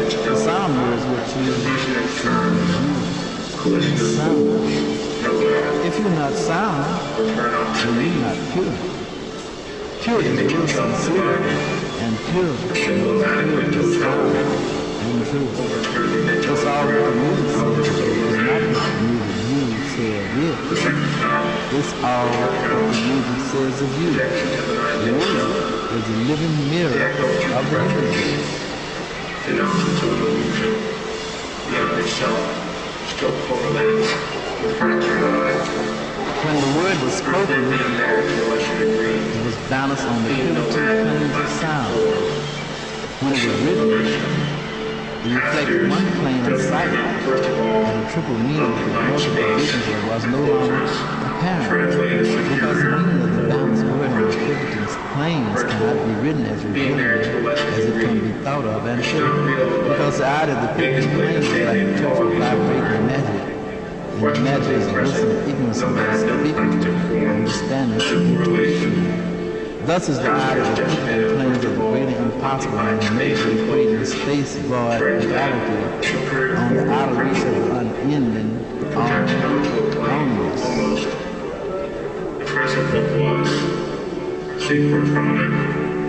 Speaker 4: The sound words which you use sound. If you're not sound, then you're not pure. Pure is real sincere, and pure is sound and truth. That's all what the music says. It's not what the music you say it is. It's all what the music says of you. The music is a living mirror of the universe. When the word was spoken, it was balanced on the pure two planes of sound. When it was written, it reflected one plane of sight, and the triple meaning of the multiple visions was no longer apparent, because the meaning of the balanced word on the pivot's planes cannot be written as revealing as it can be thought of and felt, because the eye of the pivot's plane is like a touch of vibrating magic, and the magic is listen ignorance of the speaker, understanding intuition. Thus is the eye of the pivot planes of the greater impossible and the major equating space void reality on the outer reach of the unending oneness.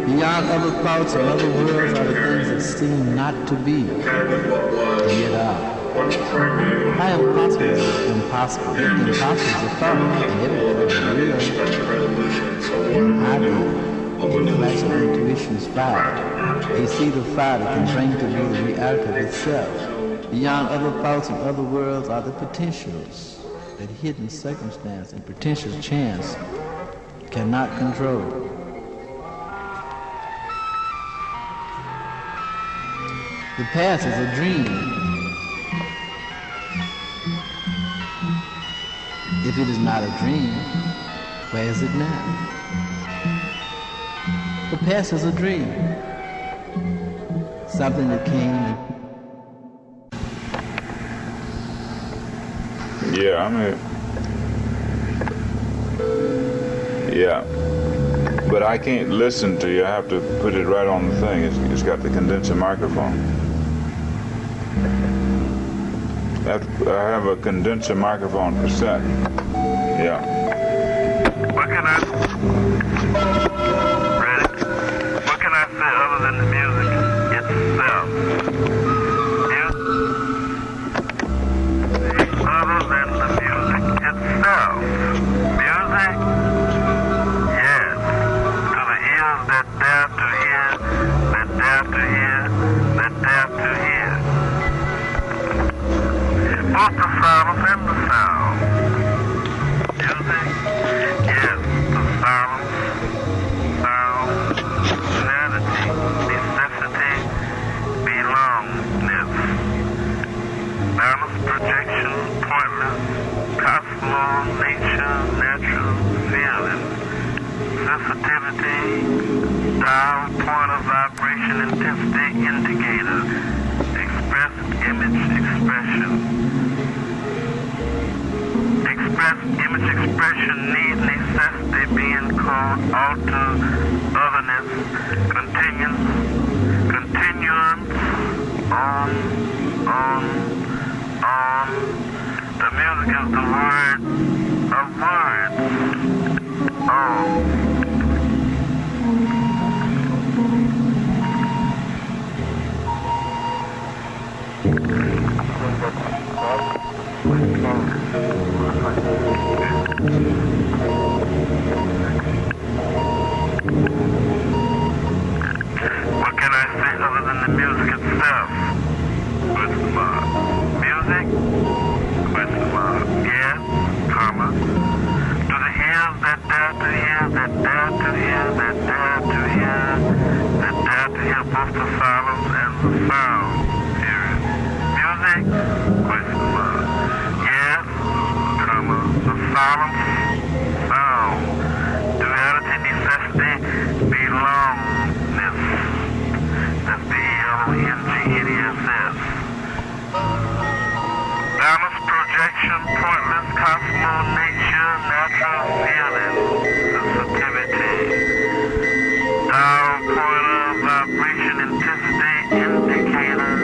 Speaker 4: Beyond other thoughts and other worlds are the things that seem not to be, and yet are. How impossible is impossible? If the impossible is a thought, and everything is real, I do. The flash of intuition is fire, a seed of fire that can bring to be the reality of itself. Beyond other thoughts and other worlds are the potentials that hidden circumstance and potential chance cannot control. The past is a dream. If it is not a dream, where is it now? The past is a dream. Something that came.
Speaker 6: Yeah, I mean, yeah. But I can't listen to you. I have to put it right on the thing. It's got the condenser microphone. I have a condenser microphone cassette. Yeah.
Speaker 7: What can I... Ready? What can I say other than the music itself? Other than the music itself. Music? Yes. To the ears that dare to hear, that dare to hear, that dare to hear. Both the silence and the sound. Music? Yes. The silence, sound, humanity, necessity, belongness. Balance, projection, pointless, cosmos, nature, natural, feeling, sensitivity, dial, pointer, vibration, intensity, indicator, express, image, expression. Express, image, expression, need, necessity, being called, alter, otherness, continuance, on. The music is the word of words. What can I say other than the music itself? Question mark. Music? Question mark. Yes, comma. To the ears that dare to hear, that dare to hear, that dare to hear, that dare to hear both the silence and the sound. Period. Music? Question mark. Yes, comma. The silence, sound. Duality, necessity, belongness. That's B-E-L-O-N-G-N-E-S-S. Balance, projection, pointless, cosmos, nature, natural feeling, sensitivity. Dial, pointer, vibration, intensity, indicator,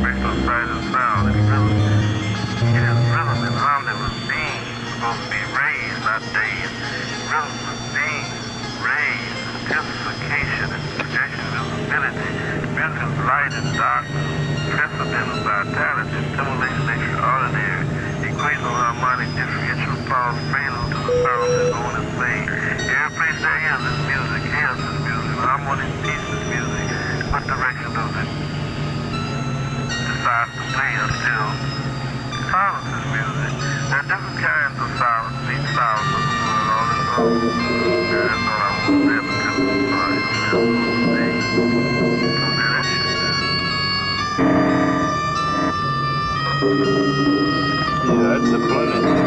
Speaker 7: Experimental sound. music is light and darkness, transcendental vitality, stimulation extraordinary, equational harmonic differential false prelude to the sound that on its made. Every place there is music, here's is music, harmony, peace is music. What direction does it decide to play until silence is music? There are different kinds of silence, deep silence of the world, all this all. That's all I want to say because it's all
Speaker 6: Yeah, that's a plenty.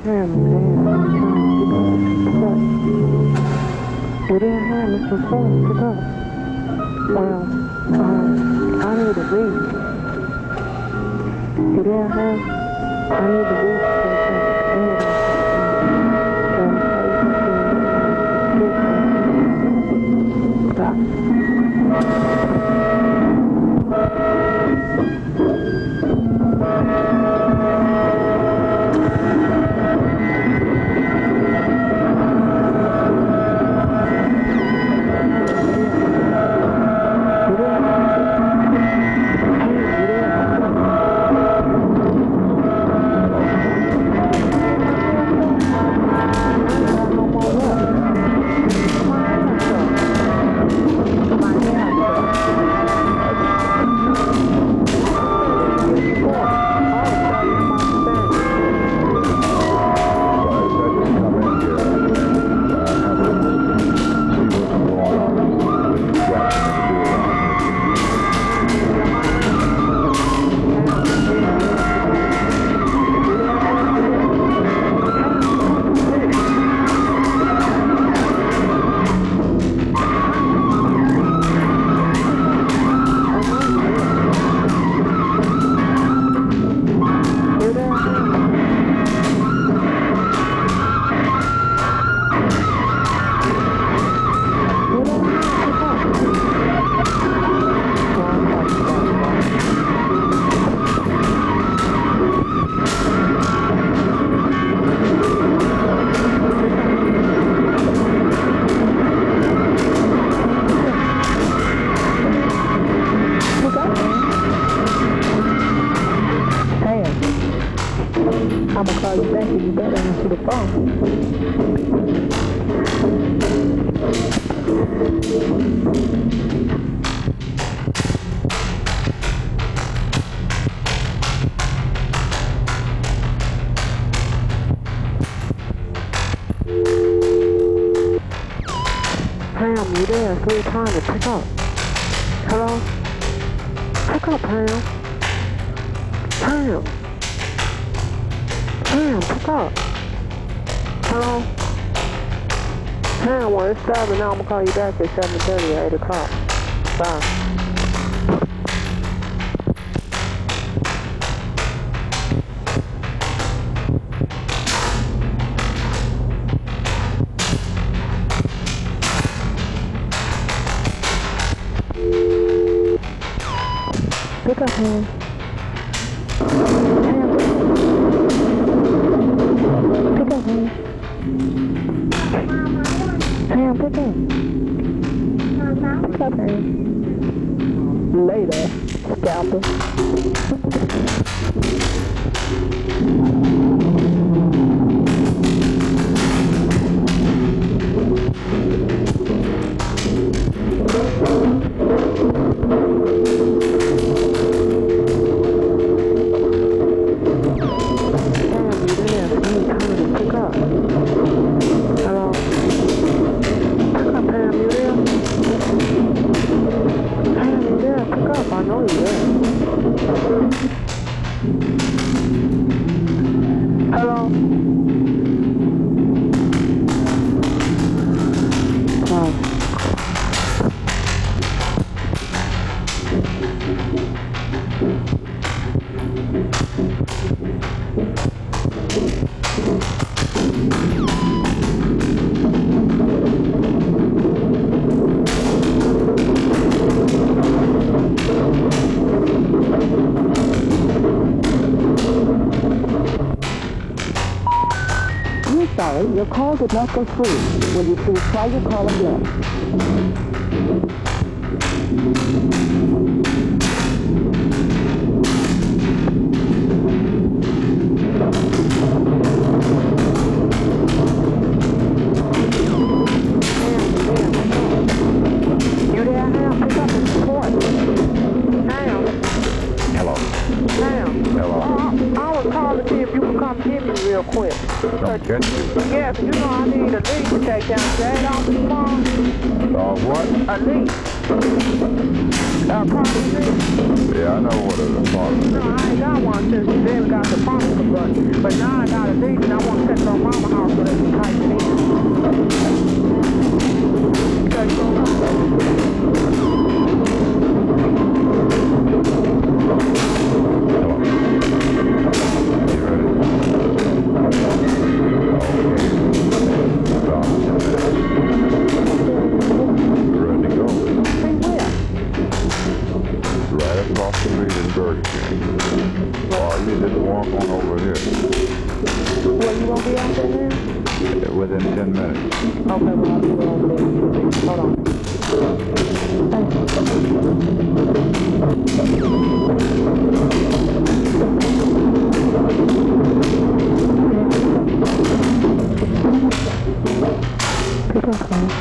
Speaker 8: You didn't have Mr. Phone pick up. Well, I need a read. You didn't have, I need a read I'm gonna call you back and you better answer the phone. Pam, you there? 300, pick up. Hello? Pick up, Pam. Pam. Pam, pick up. Hello? Pam, well, it's 7 now. I'm gonna call you back at 7:30 or 8 o'clock. Bye. Pick up, Pam. Pick up, Pam. Pam, pick up. Pick up, Pam. Later, scalper. Sorry, your call did not go through. Will you please try your call again? You there, Ham? Pick up and support. Ham?
Speaker 6: Hello.
Speaker 8: Ham?
Speaker 6: Hello.
Speaker 8: I was calling to see if you could come get me. real quick.
Speaker 6: Come get you.
Speaker 8: Yeah, 'cause you know I need a lead to take down Jade off the phone.
Speaker 6: What?
Speaker 8: A lead. Proper lead.
Speaker 6: Yeah, I know what it is.
Speaker 8: No, I ain't got one since the baby got the phone, but now I got a lead and I want to take it on mama house so they can type it in. So you gonna come?
Speaker 6: Within 10 minutes.
Speaker 8: Okay, well, I'll be there over there. Hold on. Thank you. Pick up, man.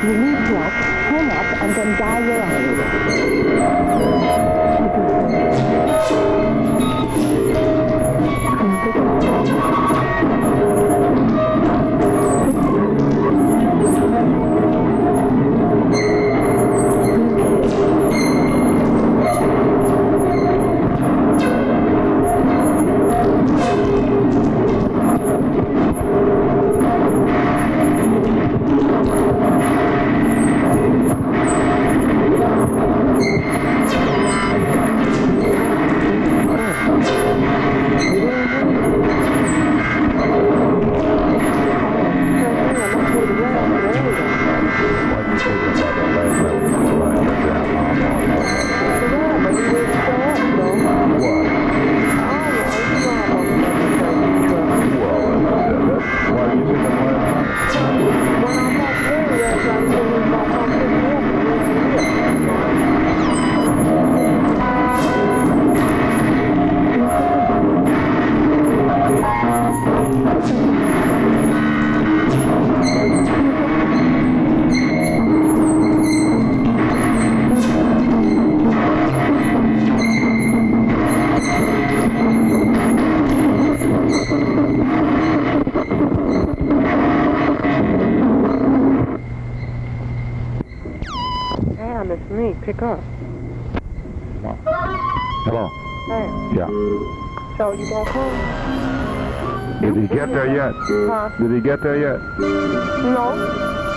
Speaker 8: If you need help, hang up and then dial your pick up.
Speaker 6: Hello.
Speaker 8: Hey.
Speaker 6: Yeah.
Speaker 8: So you gonna come?
Speaker 6: Did he get there yet?
Speaker 8: Huh?
Speaker 6: Did he get there yet?
Speaker 8: No.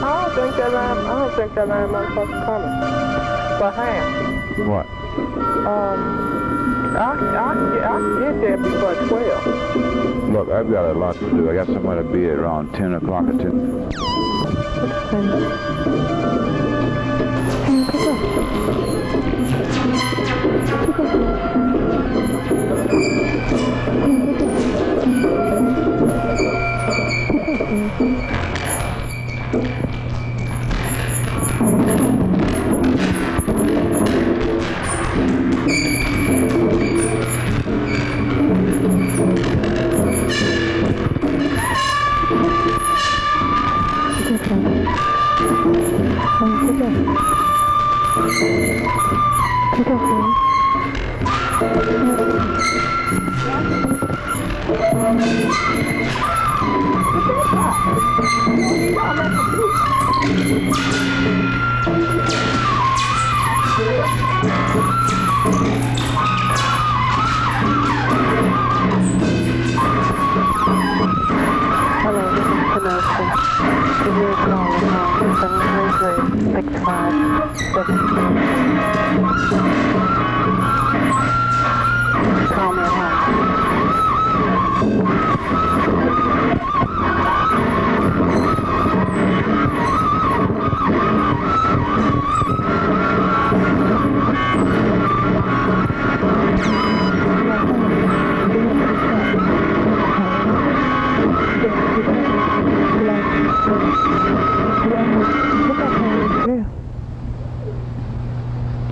Speaker 8: I don't think that line motherfucker's coming. But hey.
Speaker 6: What?
Speaker 8: I'll get there before 12.
Speaker 6: Look, I've got a lot to do. I got somewhere to be at around 10 o'clock or 10.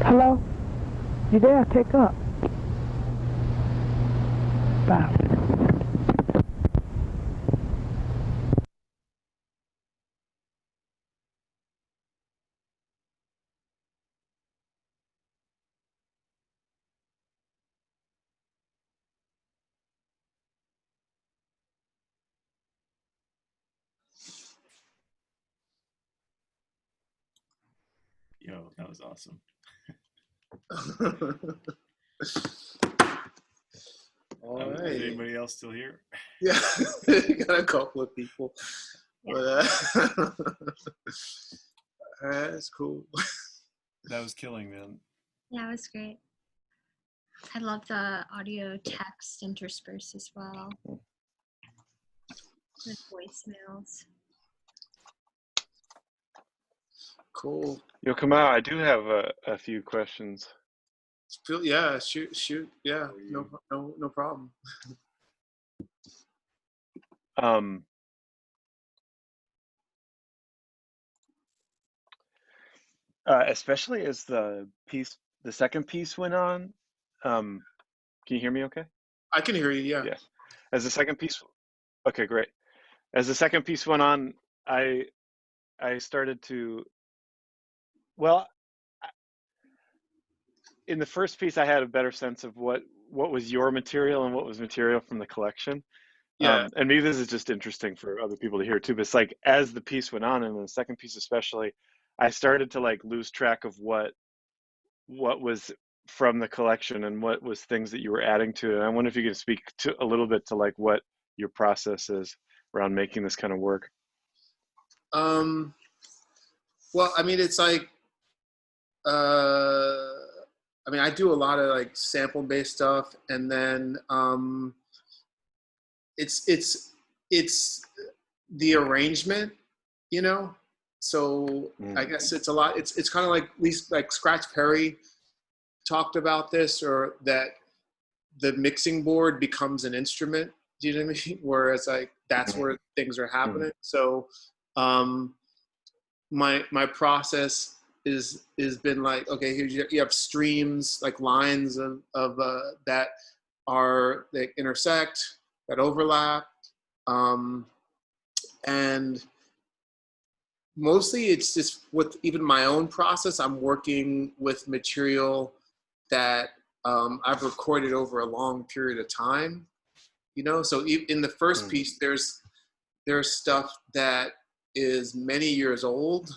Speaker 8: Hello? You there? Pick up. Bye.
Speaker 9: Yo, that was awesome.
Speaker 2: All
Speaker 9: Is
Speaker 2: right.
Speaker 9: anybody else still here?
Speaker 2: Yeah, got a couple of people.
Speaker 1: Yeah.
Speaker 2: But, that's cool.
Speaker 9: That was killing, man.
Speaker 1: Yeah, it was great. I love the audio text interspersed as well. With voicemails.
Speaker 2: Cool.
Speaker 3: Yo, Kamau, I do have a few questions.
Speaker 2: Yeah, shoot. Yeah, no problem.
Speaker 3: Especially as the second piece went on. Can you hear me okay?
Speaker 2: I can hear you, yeah.
Speaker 3: Yes. As the second piece, okay, great. As the second piece went on, I started to Well, in the first piece, I had a better sense of what was your material and what was material from the collection.
Speaker 2: Yeah.
Speaker 3: And maybe this is just interesting for other people to hear too, but it's like as the piece went on, and the second piece especially, I started to like lose track of what was from the collection and what was things that you were adding to it. And I wonder if you can speak to a little bit to like what your process is around making this kind of work.
Speaker 2: Well, I mean, it's like, I mean, I do a lot of like sample-based stuff, and then it's the arrangement, you know. So I guess it's a lot. It's kind of like, at least like Scratch Perry talked about this, or that the mixing board becomes an instrument. Do you know what I mean? Whereas like that's where things are happening. So my process is been like, okay, here you have streams, like lines of that are, that intersect, that overlap, and mostly it's just with even my own process. I'm working with material that I've recorded over a long period of time, you know. So in the first piece, there's stuff that is many years old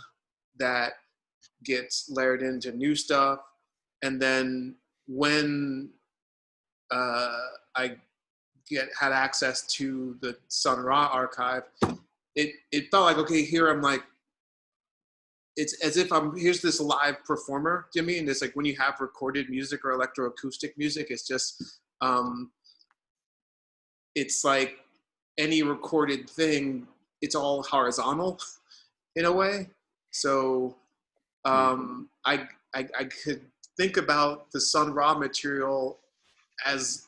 Speaker 2: that gets layered into new stuff, and then when I had access to the Sun Ra archive, it felt like, okay, here I'm like, it's as if here's this live performer, do you know what I mean? It's like when you have recorded music or electroacoustic music, it's just, it's like any recorded thing, it's all horizontal in a way. So I could think about the Sun Ra material as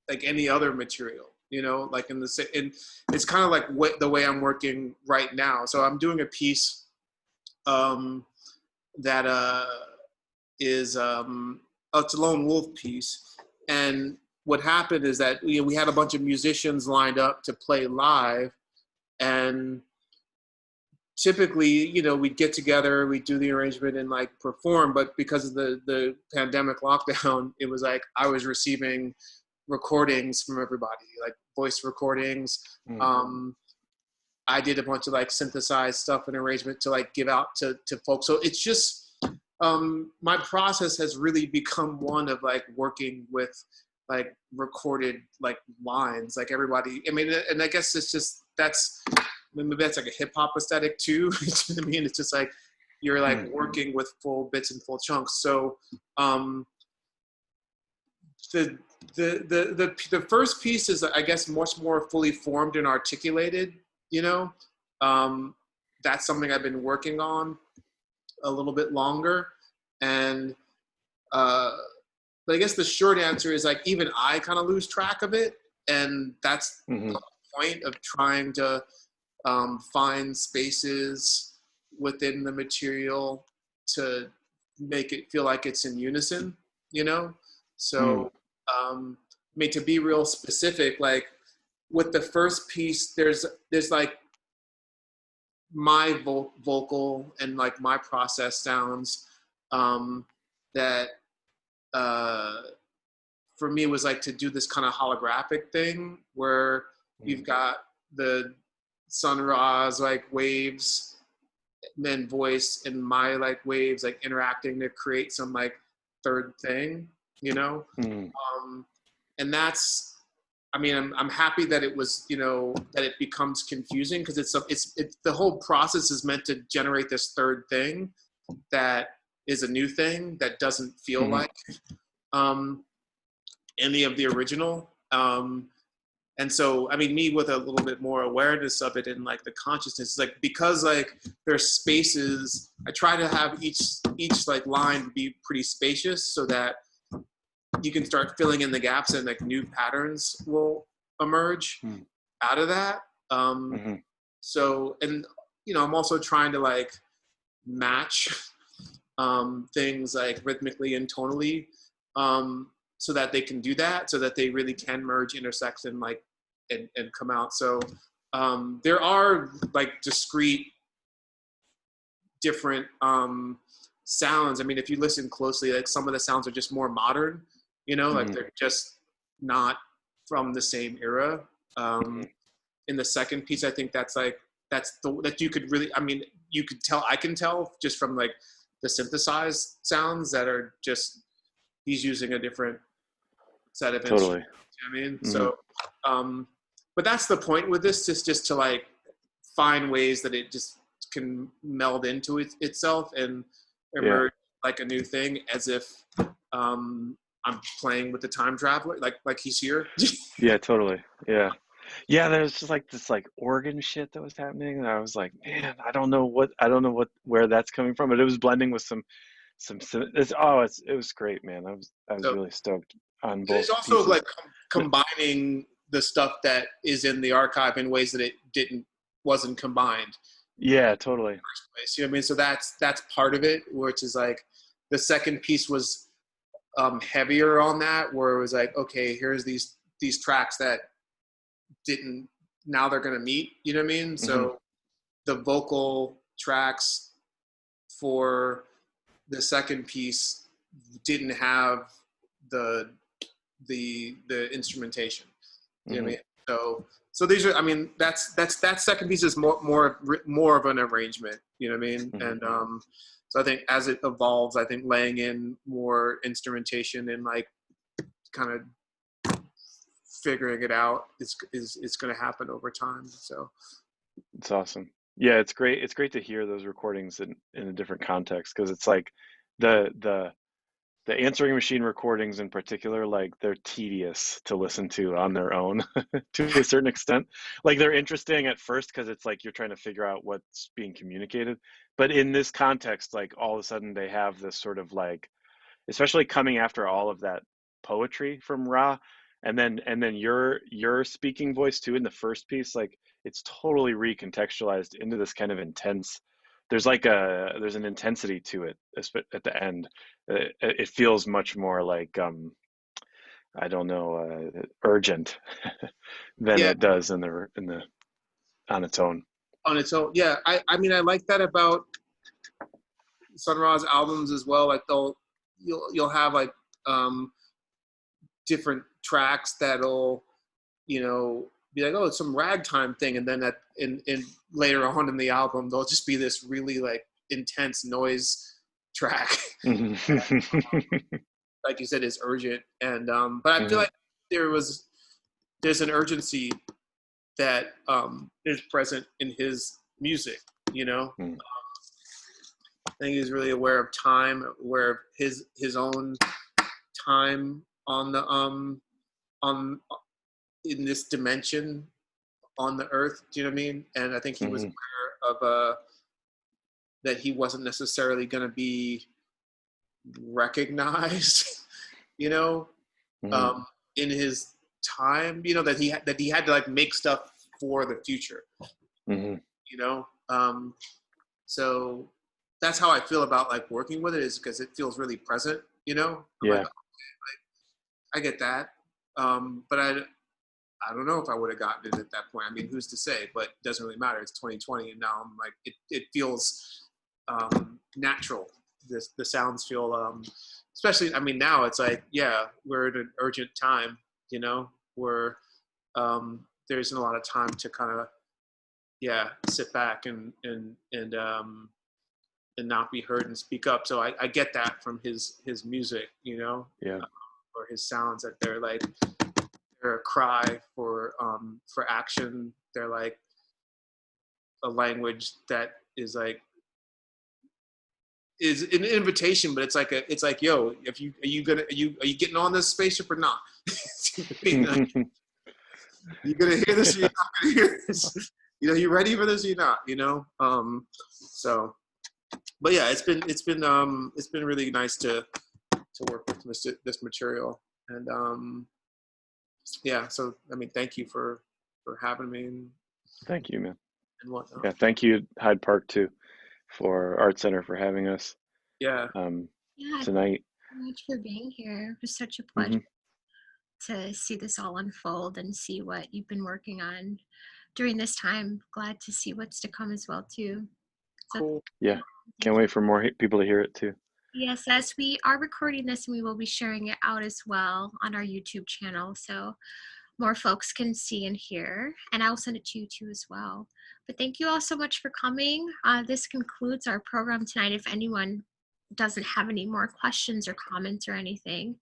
Speaker 2: like any other material, you know, like and it's kind of like the way I'm working right now. So I'm doing a piece that is it's a lone wolf piece, and what happened is that we had a bunch of musicians lined up to play live, and typically we'd get together, we'd do the arrangement and like perform, but because of the pandemic lockdown, it was like I was receiving recordings from everybody, like voice recordings. I did a bunch of like synthesized stuff and arrangement to like give out to folks. So it's just, my process has really become one of like working with like recorded like lines, like everybody. I mean, and I guess it's just, maybe that's like a hip hop aesthetic too. You know what I mean? It's just like, you're like working with full bits and full chunks. So the first piece is, I guess, much more fully formed and articulated, you know. That's something I've been working on a little bit longer. And but I guess the short answer is like, even I kind of lose track of it. And that's the point of trying to find spaces within the material to make it feel like it's in unison, you know? So, I mean, to be real specific, like with the first piece, there's like my vocal and like my process sounds that for me was like to do this kind of holographic thing where you've got the Sun Ra's like waves, then voice, and my like waves like interacting to create some like third thing, you know. And that's, I mean, I'm happy that it was, you know, that it becomes confusing, because it's the whole process is meant to generate this third thing that is a new thing that doesn't feel like any of the original. And so, I mean, me with a little bit more awareness of it and like the consciousness, like, because like there's spaces, I try to have each like line be pretty spacious so that you can start filling in the gaps and like new patterns will emerge out of that. So, and you know, I'm also trying to like match things like rhythmically and tonally, so that they can do that, so that they really can merge, intersect, and like and come out. So there are like discrete different sounds, I mean, if you listen closely, like some of the sounds are just more modern, you know, like they're just not from the same era. In the second piece, I think that's that you could really, I mean, you could tell, I can tell just from like the synthesized sounds that are just, he's using a different set of instruments. You know what I mean? So, but that's the point with this, is just to like find ways that it just can meld into itself and emerge like a new thing, as if I'm playing with the time traveler, like he's here.
Speaker 3: Yeah, totally. Yeah. Yeah, there's just like this like organ shit that was happening, and I was like, man, I don't know where that's coming from, but it was blending with some it was great, man. I was really stoked on both
Speaker 2: There's also
Speaker 3: pieces.
Speaker 2: like combining the stuff that is in the archive in ways that it wasn't combined.
Speaker 3: Yeah, totally.
Speaker 2: First place, you know what I mean? So that's part of it, which is like the second piece was heavier on that, where it was like, okay, here's these tracks that now they're gonna meet, you know what I mean? So the vocal tracks for the second piece didn't have the instrumentation, you know what I mean? So these are, I mean, that second piece is more of an arrangement, you know what I mean? And so I think as it evolves, I think laying in more instrumentation and like kind of figuring it out is going to happen over time. So
Speaker 3: it's awesome. Yeah, it's great. It's great to hear those recordings in a different context, because it's like the answering machine recordings in particular, like they're tedious to listen to on their own to a certain extent. Like they're interesting at first because it's like you're trying to figure out what's being communicated, but in this context, like all of a sudden they have this sort of like, especially coming after all of that poetry from Ra, and then your speaking voice too in the first piece, like it's totally recontextualized into this kind of intense, there's an intensity to it at the end. It feels much more like I don't know, urgent than it does in the on its own.
Speaker 2: On its own, yeah. I mean, I like that about Sun Ra's albums as well. Like you'll have like different tracks that'll, you know, be like, oh, it's some ragtime thing, and then in later on in the album there'll just be this really like intense noise track. Like you said, is urgent, and but I feel like there's an urgency that is present in his music, you know. I think he's really aware of time, aware of his own time on the in this dimension on the earth. Do you know what I mean? And I think he was aware of that he wasn't necessarily going to be recognized, you know, in his time, you know, that he had to like make stuff for the future, you know. So that's how I feel about like working with it, is because it feels really present, you know. I'm like, okay, like, I get that, but I don't know if I would have gotten it at that point. I mean, who's to say? But it doesn't really matter. It's 2020, and now I'm like, it feels natural. The sounds feel, especially, I mean, now it's like, yeah, we're in an urgent time, you know, where there isn't a lot of time to kind of, sit back and not be heard and speak up. So I get that from his music, you know, or his sounds, that they're like, they're a cry for action. They're like a language that is like, is an invitation, but it's like, yo, are you getting on this spaceship or not? You gonna hear this or you're not gonna hear this? You know, you ready for this or you're not, you know? So, but yeah, it's been really nice to work with this material. And so I mean, thank you for having me.
Speaker 3: Thank you, man.
Speaker 2: And whatnot.
Speaker 3: Yeah, thank you, Hyde Park too, for Art Center, for having us.
Speaker 2: Yeah.
Speaker 3: Tonight.
Speaker 1: Thank you so much for being here. It was such a pleasure to see this all unfold and see what you've been working on during this time. Glad to see what's to come as well too. So,
Speaker 2: Cool.
Speaker 3: Yeah, can't wait for more people to hear it too.
Speaker 1: yes, as we are recording this, and we will be sharing it out as well on our YouTube channel, so more folks can see and hear, and I'll send it to you too as well. But thank you all so much for coming. This concludes our program tonight. If anyone doesn't have any more questions or comments or anything,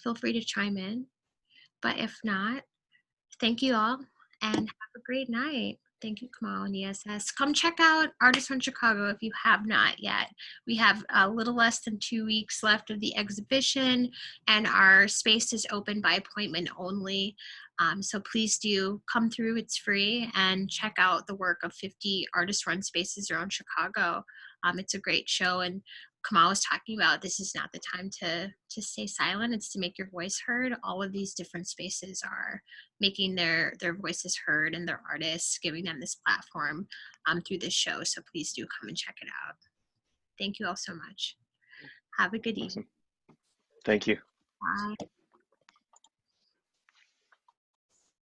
Speaker 1: feel free to chime in. But if not, thank you all and have a great night. Thank you, Kamau and ESS. Come check out Artists from Chicago if you have not yet. We have a little less than 2 weeks left of the exhibition, and our space is open by appointment only. So please do come through. It's free, and check out the work of 50 artist-run spaces around Chicago. It's a great show, and Kamau was talking about, this is not the time to stay silent. It's to make your voice heard. All of these different spaces are making their voices heard, and their artists, giving them this platform through this show. So please do come and check it out. Thank you all so much. Have a good evening.
Speaker 3: Thank you.
Speaker 1: Bye.